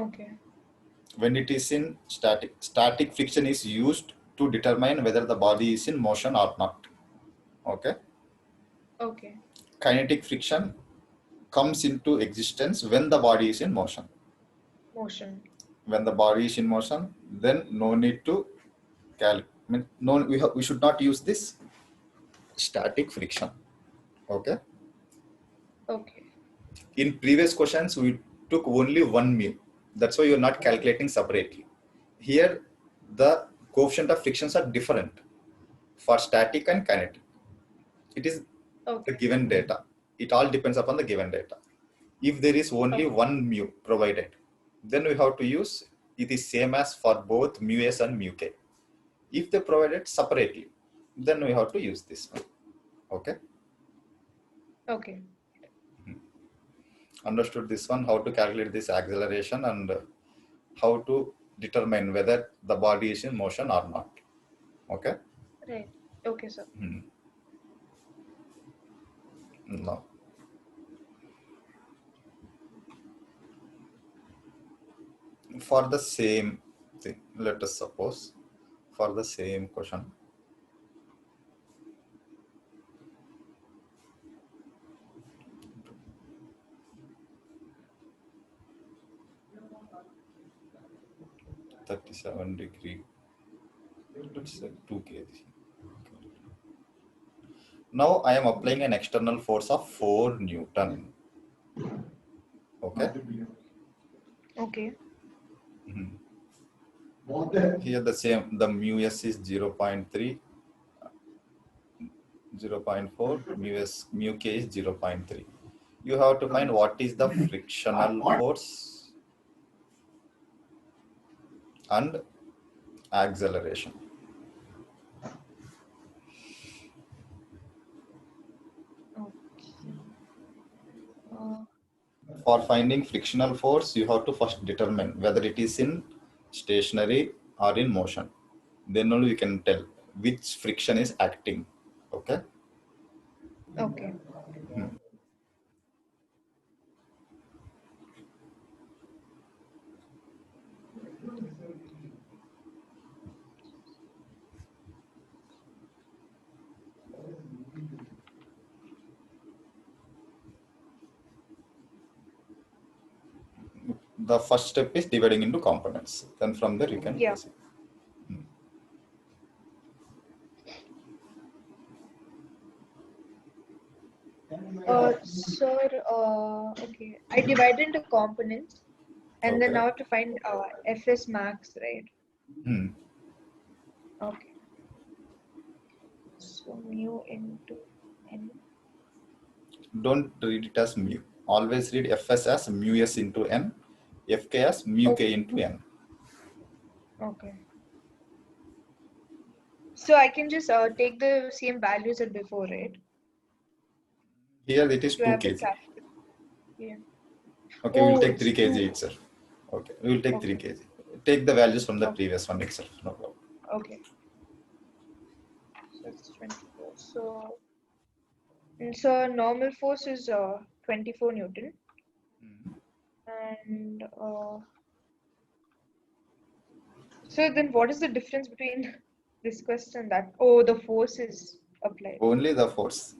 Okay. When it is in static friction is used to determine whether the body is in motion or not. Okay. Okay. Kinetic friction comes into existence when the body is in motion. Motion. When the body is in motion, then no need to calculate. No, we should not use this static friction. Okay. Okay. In previous questions, we took only one mu. That's why you're not calculating separately. Here, the coefficient of frictions are different for static and kinetic. It is the given data. it all depends upon the given data. If there is only one mu provided, then we have to use it is same as for both mu s and mu k. If they provide it separately, then we have to use this one. Okay. Okay. Understood this one, how to calculate this acceleration and how to determine whether the body is in motion or not. Okay. Right. Okay, sir. Now, for the same thing, let us suppose for the same question, (37°) let's say 2 kg. Now I am applying an external force of 4 Newton. Okay. Okay. Here the same, the mu s is 0.3, 0.4, mu k is 0.3. You have to find what is the frictional force and acceleration. For finding frictional force, you have to first determine whether it is in stationary or in motion. Then only you can tell which friction is acting. Okay. Okay. The first step is dividing into components. Then from there you can place it. Sir, okay. I divided into components and then Okay. now I have to find Fs max, right? Okay. So mu into n. Don't read it as mu. Always read Fs as mu s into n, Fk as mu k into n. Okay. So I can just take the same values as before, right? Here it is To 2 have the kg. capital. Yeah. Okay, we will take it's 3 kg 2. itself. Okay, we will take 3 Okay. kg. Take the values from the Okay. previous one itself. No problem. Okay. So it's 24. So normal force is 24 Newton. And so then what is the difference between this question and that? Oh, the force is applied. Only the force.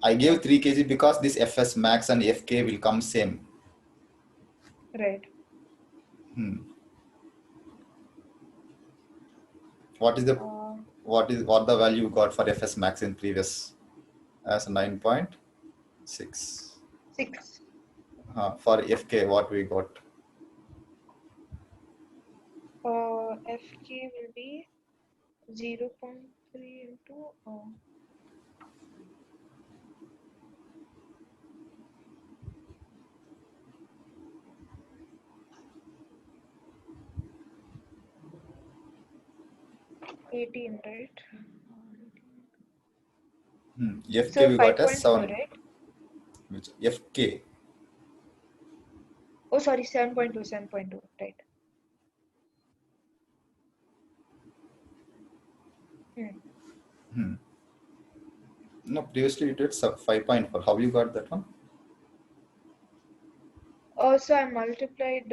I gave 3 kg because this Fs max and Fk will come same. Right. What is the what the value you got for Fs max in previous as 9.6. 6. For Fk, what we got? Fk will be 0.3 into 18, right? Fk So we got as 5.4, 7. right? Which Fk? Oh, sorry, 7.2, 7.2, right? No, previously you did 5.4. How you got that one? So I multiplied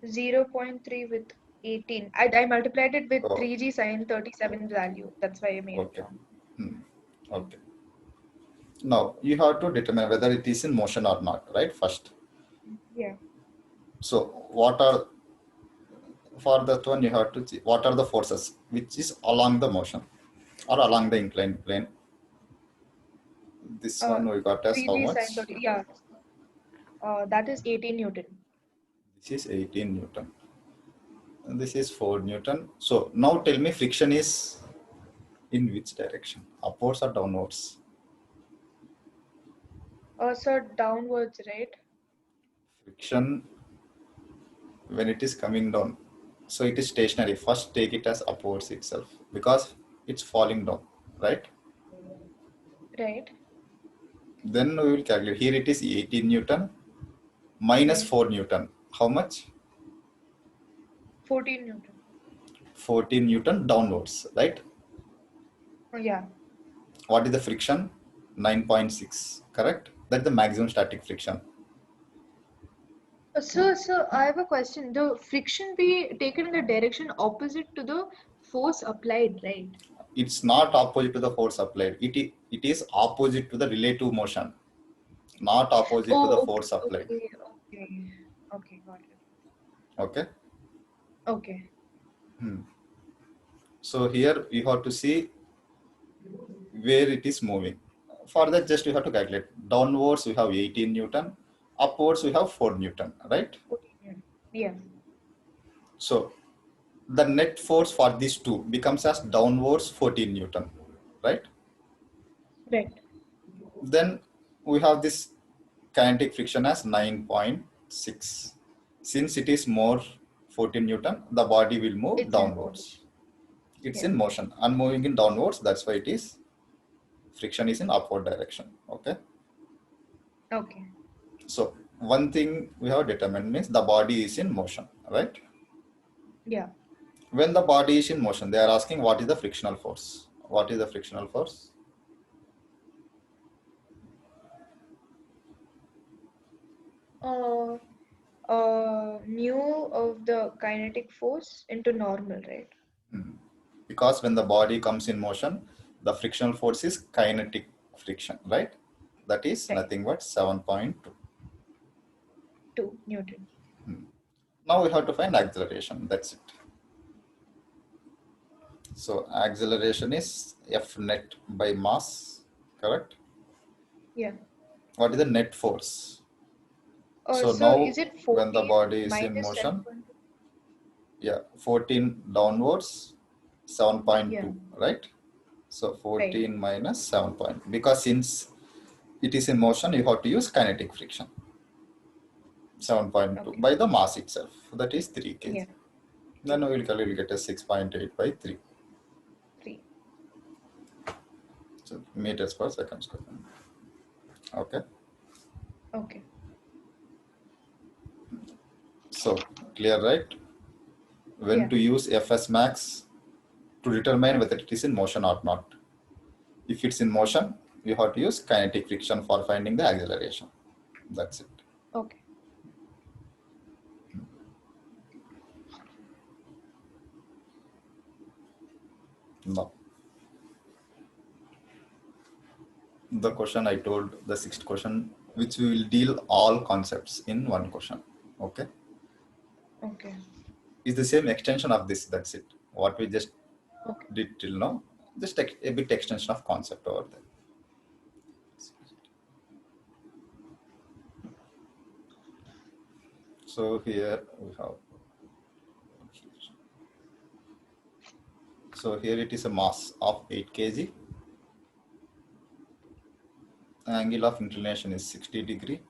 0.3 with 18. I multiplied it with 3g sine 37 value. That's why I made it wrong. Okay. Now you have to determine whether it is in motion or not, right? First. Yeah. So what are, for that one you have to see what are the forces which is along the motion or along the inclined plane. This one we got as how 3g much? sine 30. Yeah. That is 18 Newton. This is 18 Newton. And this is 4 Newton. So now tell me friction is in which direction? Upwards or downwards? So downwards, right? Friction when it is coming down. So it is stationary. First take it as upwards itself because it's falling down, right? Right. Then we will calculate. Here it is 18 Newton minus 4 Newton. How much? 14 Newton. 14 Newton downwards, right? Oh, yeah. What is the friction? 9.6, correct? That's the maximum static friction. So I have a question. The friction be taken in the direction opposite to the force applied, right? It's not opposite to the force applied. It is opposite to the relative motion, not opposite to the Oh, force applied. Okay, got it. Okay. Okay. So here you have to see where it is moving. For that, just you have to calculate. Downwards we have 18 Newton, upwards we have 4 Newton, right? 14 Newton. Yeah. So the net force for these two becomes as downwards 14 Newton, right? Right. Then we have this kinetic friction as 9.6. Since it is more 14 Newton, the body will move It's downwards. It's Yeah. in motion and moving in downwards. That's why it is friction is in upward direction. Okay. Okay. So one thing we have determined means the body is in motion, right? Yeah. When the body is in motion, they are asking what is the frictional force? What is the frictional force? Mu of the kinetic force into normal, right? Because when the body comes in motion, the frictional force is kinetic friction, right? That is Right. nothing but 7.2. 2 Newton. Now we have to find acceleration. That's it. So acceleration is F net by mass, correct? Yeah. What is the net force? So So now is it when the 14 body is in minus motion, 7.2? yeah, 14 downwards, 7.2, Yeah. right? So 14 Right. minus 7 point. Because since it is in motion, you have to use kinetic friction. 7.2 Okay. by the mass itself. That is 3 kg. Yeah. Then we will get a 6.8 by 3. 3. So meters per second square. Okay. Okay. So clear, right? When Yeah. to use Fs max to determine whether it is in motion or not. If it's in motion, you have to use kinetic friction for finding the acceleration. That's it. Okay. No. The question I told, the sixth question, which we will deal all concepts in one question. Okay. Okay. Is the same extension of this. That's it. What we just Okay. did till now, just a bit extension of concept over there. So here we have. So here it is a mass of 8 kg. Angle of inclination is 60 degree.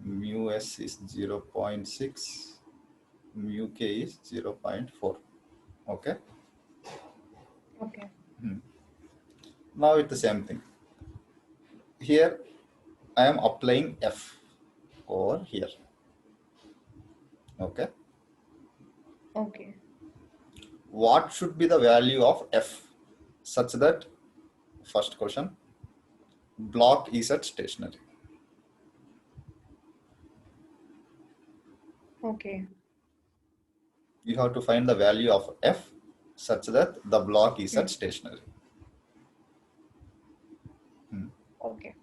Mu s is 0.6. Mu k is 0.4. Okay. Okay. Now it's the same thing. Here I am applying F over here. Okay. Okay. What should be the value of F such that, first question, block is at stationary? Okay. You have to find the value of F such that the block is at stationary. Okay.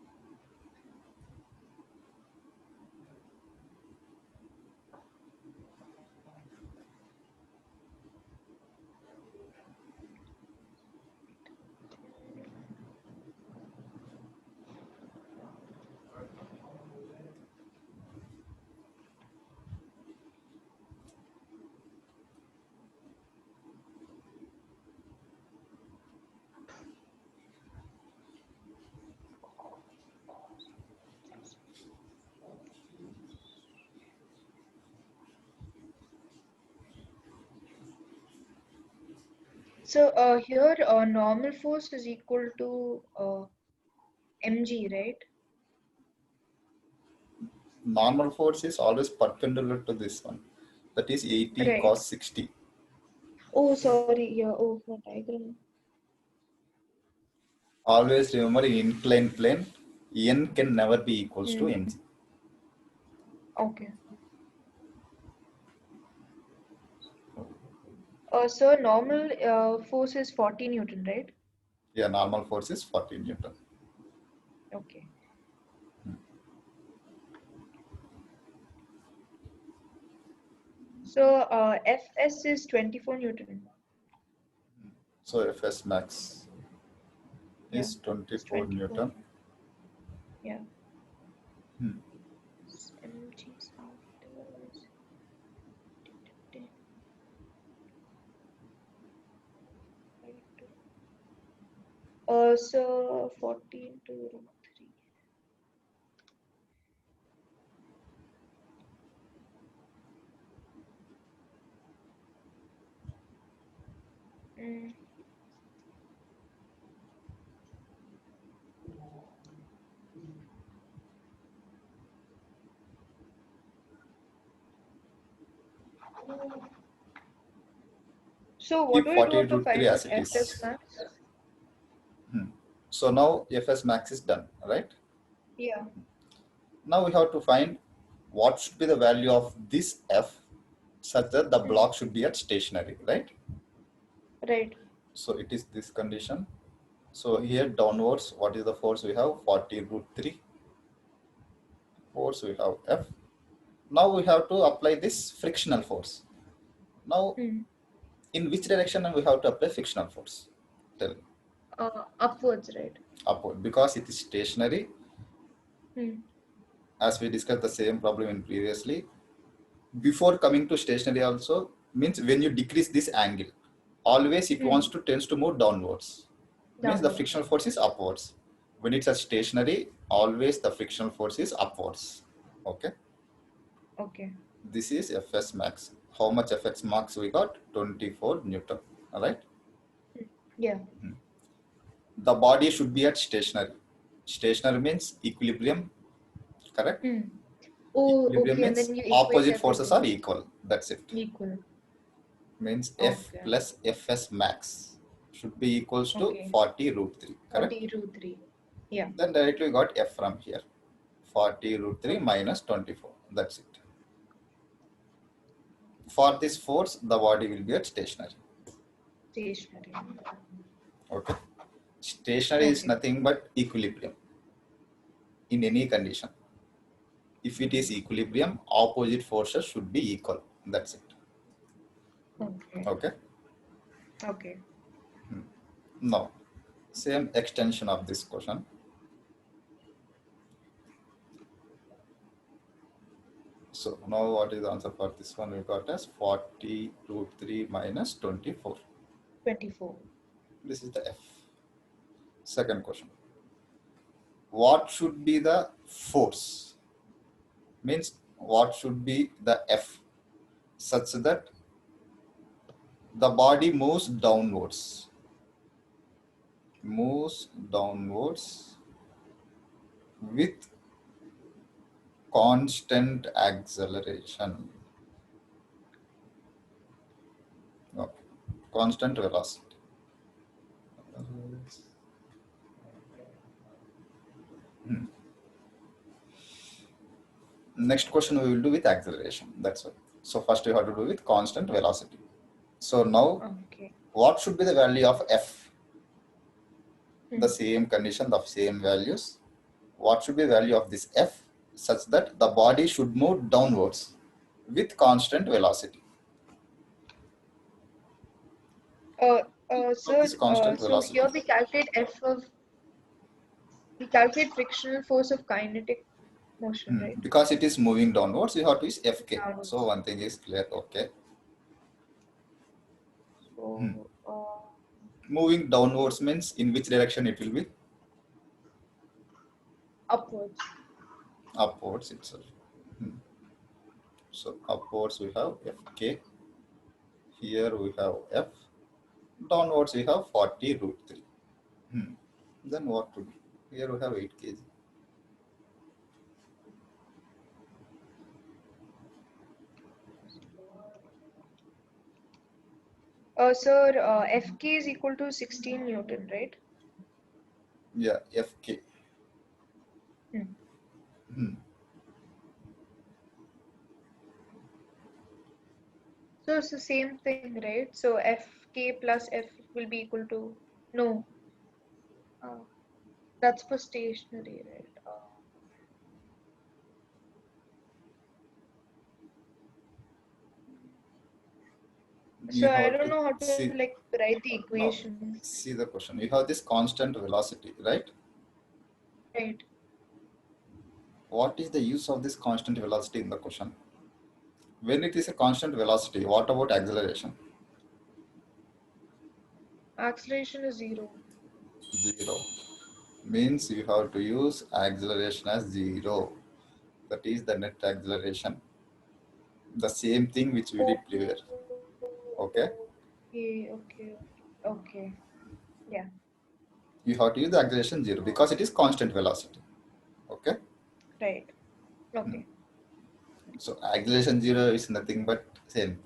So here normal force is equal to mg, right? Normal force is always perpendicular to this one. That is 80 Right. cos 60. Oh, sorry. Yeah. Oh, the diagram. Always remember in inclined plane, n can never be equals to mg. Okay. So normal force is 40 Newton, right? Yeah, normal force is 40 Newton. Okay. So Fs is 24 Newton. So Fs max Yeah, is it's 24 24. Newton. Yeah. Hmm. Mg is so 14 to root 3. Mm. So what Keep do we 40 do to root 3 find as it Fs is. max? So now Fs max is done, right? Yeah. Now we have to find what should be the value of this F such that the block should be at stationary, right? Right. So it is this condition. So here downwards, what is the force we have? 40 root 3. Force we have F. Now we have to apply this frictional force. Now, Hmm. in which direction we have to apply frictional force? Tell me. Upwards, right? Upward, because it is stationary. Hmm. As we discussed the same problem in previously, before coming to stationary also means when you decrease this angle, always it wants to tends to move downwards. Means the Downwards. frictional force is upwards. When it's a stationary, always the frictional force is upwards. Okay. Okay. This is Fs max. How much Fs max we got? 24 Newton. All right. Yeah. The body should be at stationary. Stationary means equilibrium. Correct. Hmm. Oh, Equilibrium okay. And means then you equate opposite forces everything. are equal. That's it. Equal. Means F Okay. plus Fs max should be equals to Okay. 40 root 3. Correct. 40 root 3. Yeah. Then directly we got F from here. 40 root 3 Okay. minus 24. That's it. For this force, the body will be at stationary. Stationary. Okay. Stationary is Okay. nothing but equilibrium in any condition. If it is equilibrium, opposite forces should be equal. That's it. Okay. Okay. Okay. Now, same extension of this question. So now what is the answer for this one? We got as 40 root 3 minus 24. 24. This is the F. Second question. What should be the force? Means what should be the F such that the body moves downwards. Moves downwards with constant acceleration. Okay. Constant velocity. Next question we will do with acceleration. That's all. So first we have to do with constant velocity. So now Okay. what should be the value of F? Hmm. The same condition, the same values. What should be the value of this F such that the body should move downwards with constant velocity? Uh, Of this constant so here velocity. we calculate frictional force of kinetic motion, right? Because it is moving downwards, you have to use Fk. So Downwards. one thing is clear. Okay. So, Moving downwards means in which direction it will be? upwards. Upwards itself. So upwards we have Fk. Here we have F. Downwards we have 40 root 3. Then what to do? Here we have 8 kg. Sir, Fk is equal to 16 Newton, right? Yeah, Fk. So it's the same thing, right? So Fk plus F will be equal to, no, that's for stationary, right? You So I have don't to know how to see. like write the No, equation. see the question. You have this constant velocity, right? Right. What is the use of this constant velocity in the question? When it is a constant velocity, what about acceleration? Acceleration is 0. 0. Means you have to use acceleration as 0. That is the net acceleration. The same thing which we did previous. Okay. Okay. Yeah. You have to use the acceleration 0 because it is constant velocity. Okay. Right. Okay. So acceleration 0 is nothing but same.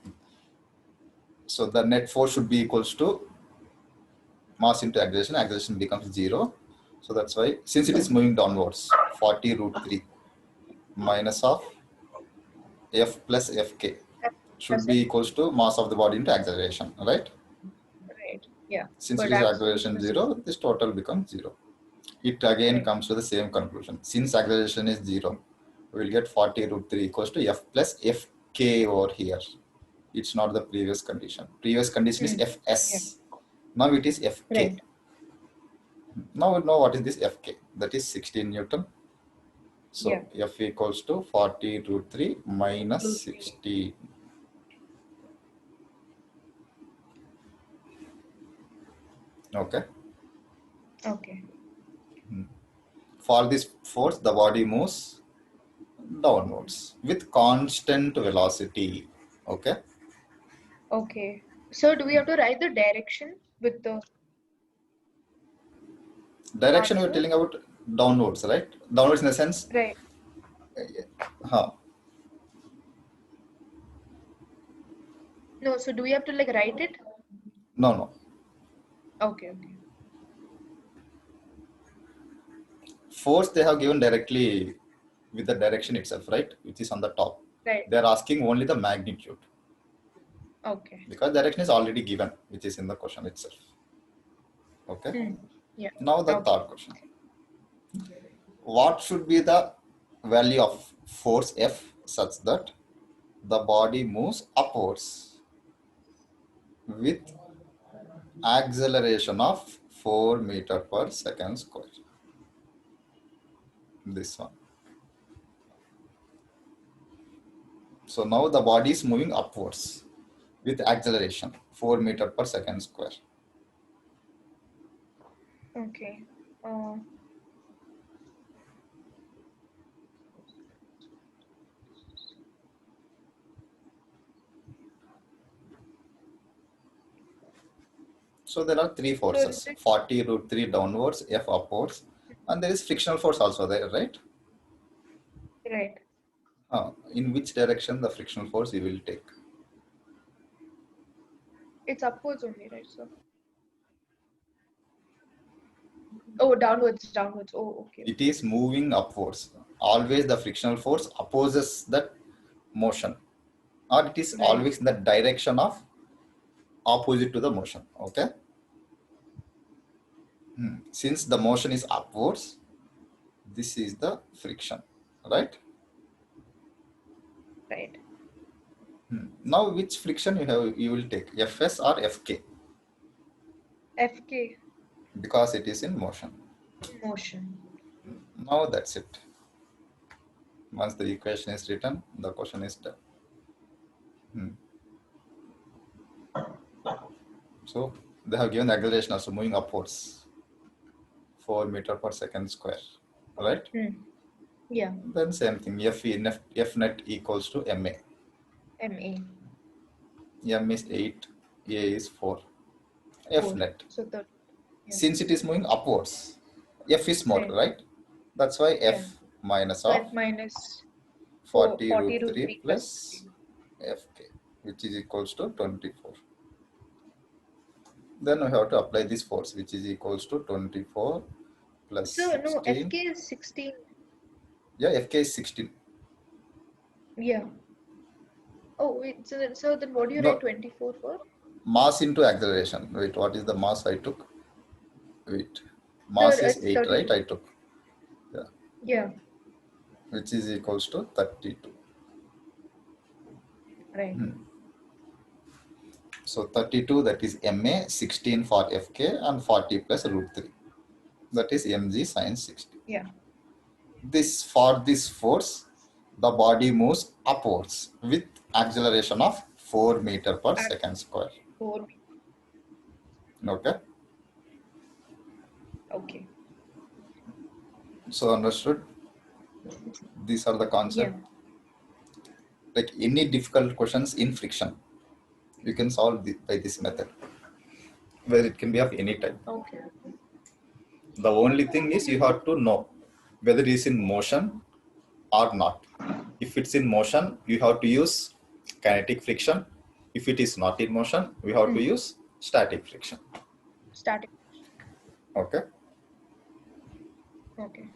So the net force should be equals to mass into acceleration. Acceleration becomes 0. So that's why, since it is moving downwards, 40 root 3 minus of F plus Fk should That's be it. equals to mass of the body into acceleration, right? Right. Yeah. Since it But is acceleration acceleration is 0. 0, this total becomes 0. It again Right. comes to the same conclusion. Since acceleration is 0, we will get 40 root 3 equals to F plus Fk over here. It's not the previous condition. Previous condition is Yeah. Fs. Now it is Fk. Right. Now we know what is this Fk. That is 16 Newton. Yeah. So F equals to 40 root 3 minus Root 3. 60. Okay. Okay. For this force, the body moves downwards with constant velocity. Okay. Okay. So do we have to write the direction with the Direction we're answer? telling about downwards, right? Downwards in the sense, Right. huh? No, so do we have to like write it? No, no. Okay. Force they have given directly with the direction itself, right? Which is on the top. Right. They are asking only the magnitude Okay. because direction is already given, which is in the question itself. Okay. Yeah. Now the Okay. third question. What should be the value of force F such that the body moves upwards with acceleration of 4 meter per second square? This one. So now the body is moving upwards with acceleration 4 meter per second square. Okay. So there are three So forces, 40 root 3 downwards, F upwards, and there is frictional force also there, right? right. In which direction the frictional force you will take? It's upwards only, right? So oh, downwards. Oh, okay. It is moving upwards. Always the frictional force opposes that motion, or it is Right. always in the direction of opposite to the motion. Okay. Since the motion is upwards, this is the friction, right? Right. Now which friction you will take, Fs or Fk? Fk. Because it is in motion. Motion. Now that's it. Once the equation is written, the question is done. So they have given acceleration also moving upwards, 4 meter per second square, right? Yeah. Then same thing, F net equals to Ma. Ma. M is 8, A is 4. F 4. net. So 30. Yeah. Since it is moving upwards, F is smaller, Right. right? That's why Yeah. F minus So of F minus 40 40 root root 3 3 plus plus 15. Fk, which is equals to 24. Then we have to apply this force, which is equals to 24 plus So no, 16. FK is 16. Yeah, Fk is 16. Yeah. Oh wait, so then what do you write No, 24 for? mass into acceleration. Wait, what is the mass I took? Wait, So mass is it's 8, right? 32. I took. Yeah, Yeah. which is equals to 32. Right. So 32, that is MA, 16 for Fk, and 40 plus root 3. That is mg sine 60. Yeah. This, for this force, the body moves upwards with acceleration of 4 meter per At second square. 4. Okay. Okay. So understood. These are the Yeah. concept. Like any difficult questions in friction, you can solve by this method, where it can be of any type. Okay. The only thing is you have to know whether it is in motion or not. If it's in motion, you have to use kinetic friction. If it is not in motion, we have to use static friction. Static. Okay. Okay.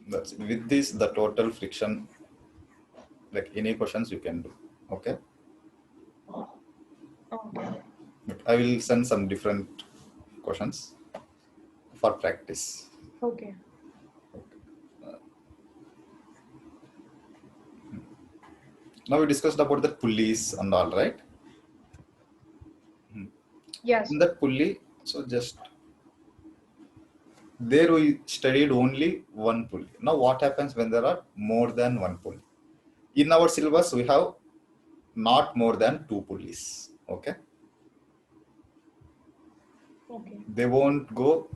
That's it. With this, the total friction, like any questions you can do. Okay. Okay. But I will send some different questions for practice. Okay. Now we discussed about the pulleys and all, right? Yes. In that pulley, so just there we studied only one pulley. Now what happens when there are more than one pulley? In our syllabus, we have not more than two pulleys. Okay. Okay. They won't go,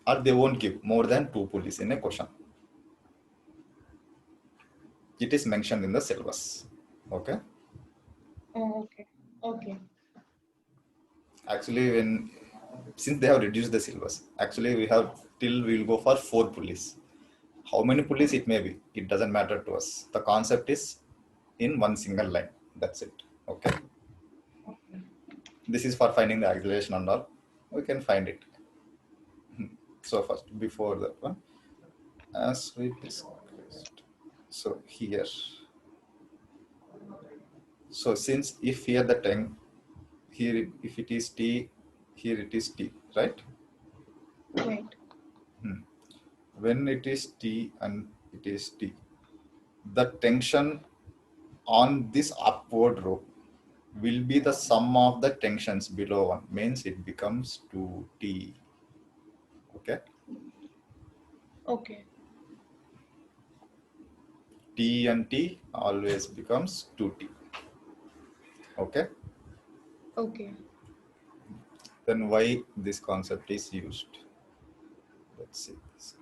or they won't give more than two pulleys in a question. It is mentioned in the syllabus. Okay. Oh, okay. Okay. Actually, since they have reduced the syllabus, actually we have till we'll go for four pulleys. How many pulleys it may be, it doesn't matter to us. The concept is in one single line. That's it. Okay. Okay. This is for finding the acceleration and all. We can find it. So first, before that one, as we discussed. So here. So since if here the time, here if it is t, here it is t, right? Right. When it is t and it is t, the tension on this upward rope will be the sum of the tensions below one, means it becomes 2t. Okay. Okay. T and t always becomes 2t. Okay. Okay. Then why this concept is used? Let's see this.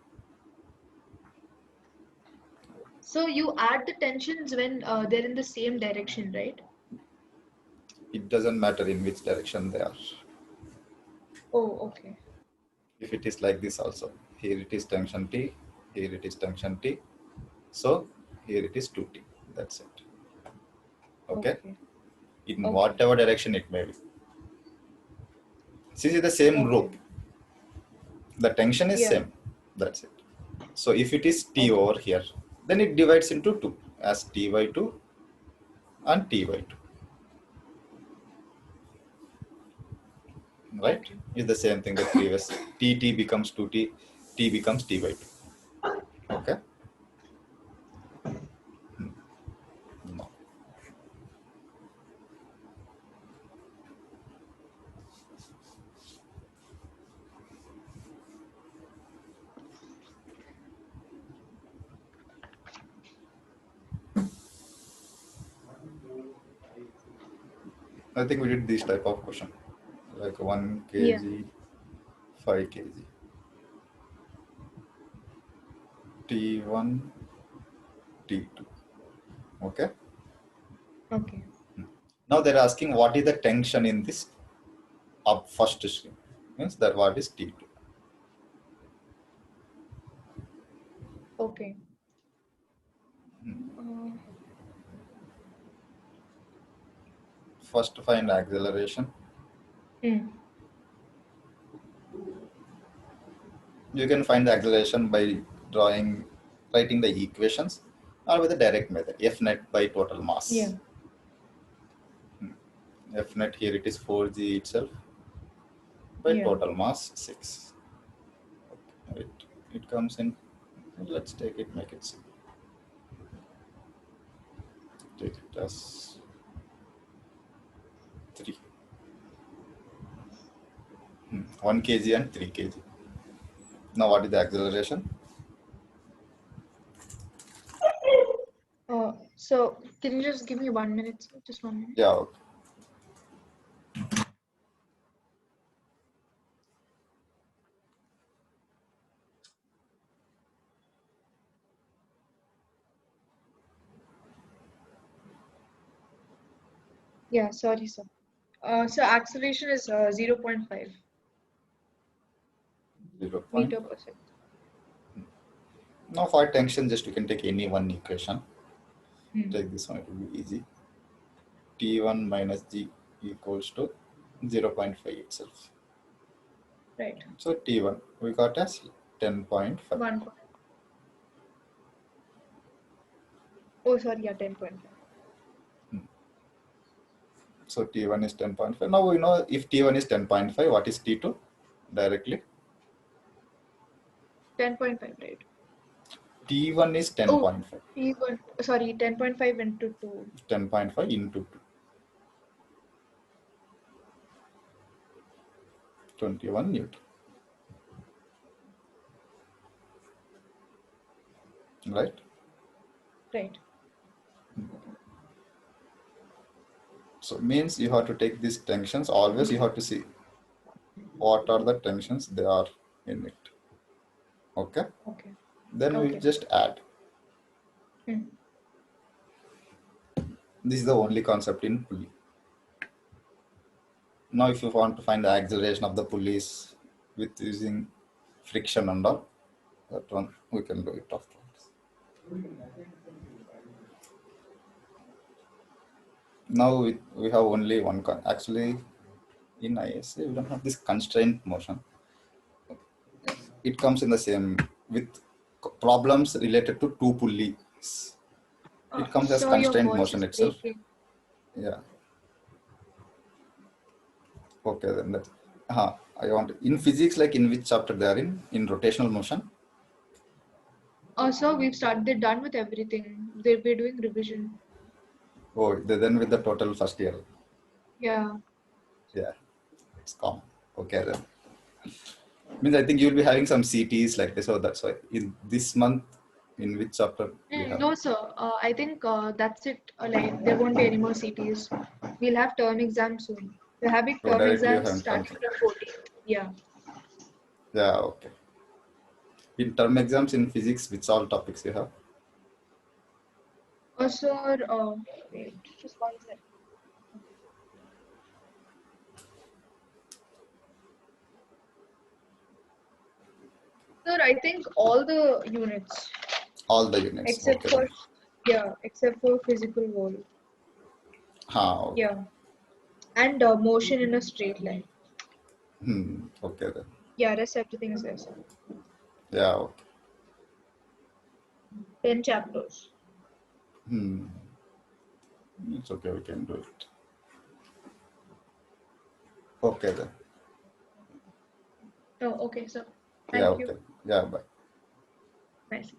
So you add the tensions when they're in the same direction, right? It doesn't matter in which direction they are. Oh, okay. If it is like this also, here it is tension T, here it is tension T, so here it is 2T. That's it. Okay. Okay. In Okay. whatever direction it may be. This is the same Okay. rope. The tension is Yeah. same. That's it. So if it is T Okay. over here, then it divides into two as T by 2 and T by 2. Right? Okay. It's the same thing that previous T becomes 2T, T becomes T by 2. Okay. No. I think we did this type of question, like 1 Yeah. kg, 5 kg. T1, T2. Okay. Okay. Now they're asking what is the tension in this up first string. Means that what is T2. Okay. First find acceleration. You can find the acceleration by writing the equations or with the direct method, F net by total mass. Yeah. F net here it is 4g itself by Yeah. total mass 6. Okay. It comes in, let's take it, make it simple. Take it as 3. 1 kg and 3 kg. Now what is the acceleration? So can you just give me 1 minute, sir? Just 1 minute. Yeah, okay. Yeah, sorry, sir. So acceleration is 0.5 0. meter per second. Now for tension, just you can take any one equation. Hmm. Take this one, it will be easy. T1 minus G equals to 0.5 itself. Right. So T1 we got as 10.5. 1. Oh, sorry, yeah, 10.5. So T1 is 10.5. Now we know if T1 is 10.5, what is T2 directly? 10.5, right? T1 is 10.5. T1, sorry, 10.5 into 2. 10.5 into 2. 21 Newton. Right? Right. So means you have to take these tensions. Always you have to see what are the tensions they are in it. Okay? Okay. Then we Okay. just add. This is the only concept in pulley. Now if you want to find the acceleration of the pulleys with using friction and all, that one we can do it afterwards. Now we have only one, actually in ISA we don't have this constraint motion. It comes in the same with problems related to two pulleys. It comes as So your constraint voice motion is itself. breaking. Yeah. Okay, then that. I want in physics, like in which chapter they are in rotational motion. So they're done with everything. We're doing revision. Oh, then with the total first year. Yeah. Yeah, it's common. Okay, then. Means I think you'll be having some CTs like this, so that's why in this month, in which chapter we have. No, sir. I think that's it. Like there won't be any more CTs. We'll have term exams soon. We're having So term directly you exams have terms. starting from 14th. Yeah. Yeah, okay. In term exams in physics, which all topics you have? Sir, wait, just 1 second. Sir, I think all the units All the units. except Okay. except for physical wall. Okay. Yeah. And motion in a straight line. Okay then. Yeah, rest everything is there, sir. Yeah, okay. 10 chapters. It's okay, we can do it. Okay then. Oh, okay, sir. Yeah, Thank okay. you. Yeah, bye. Nice.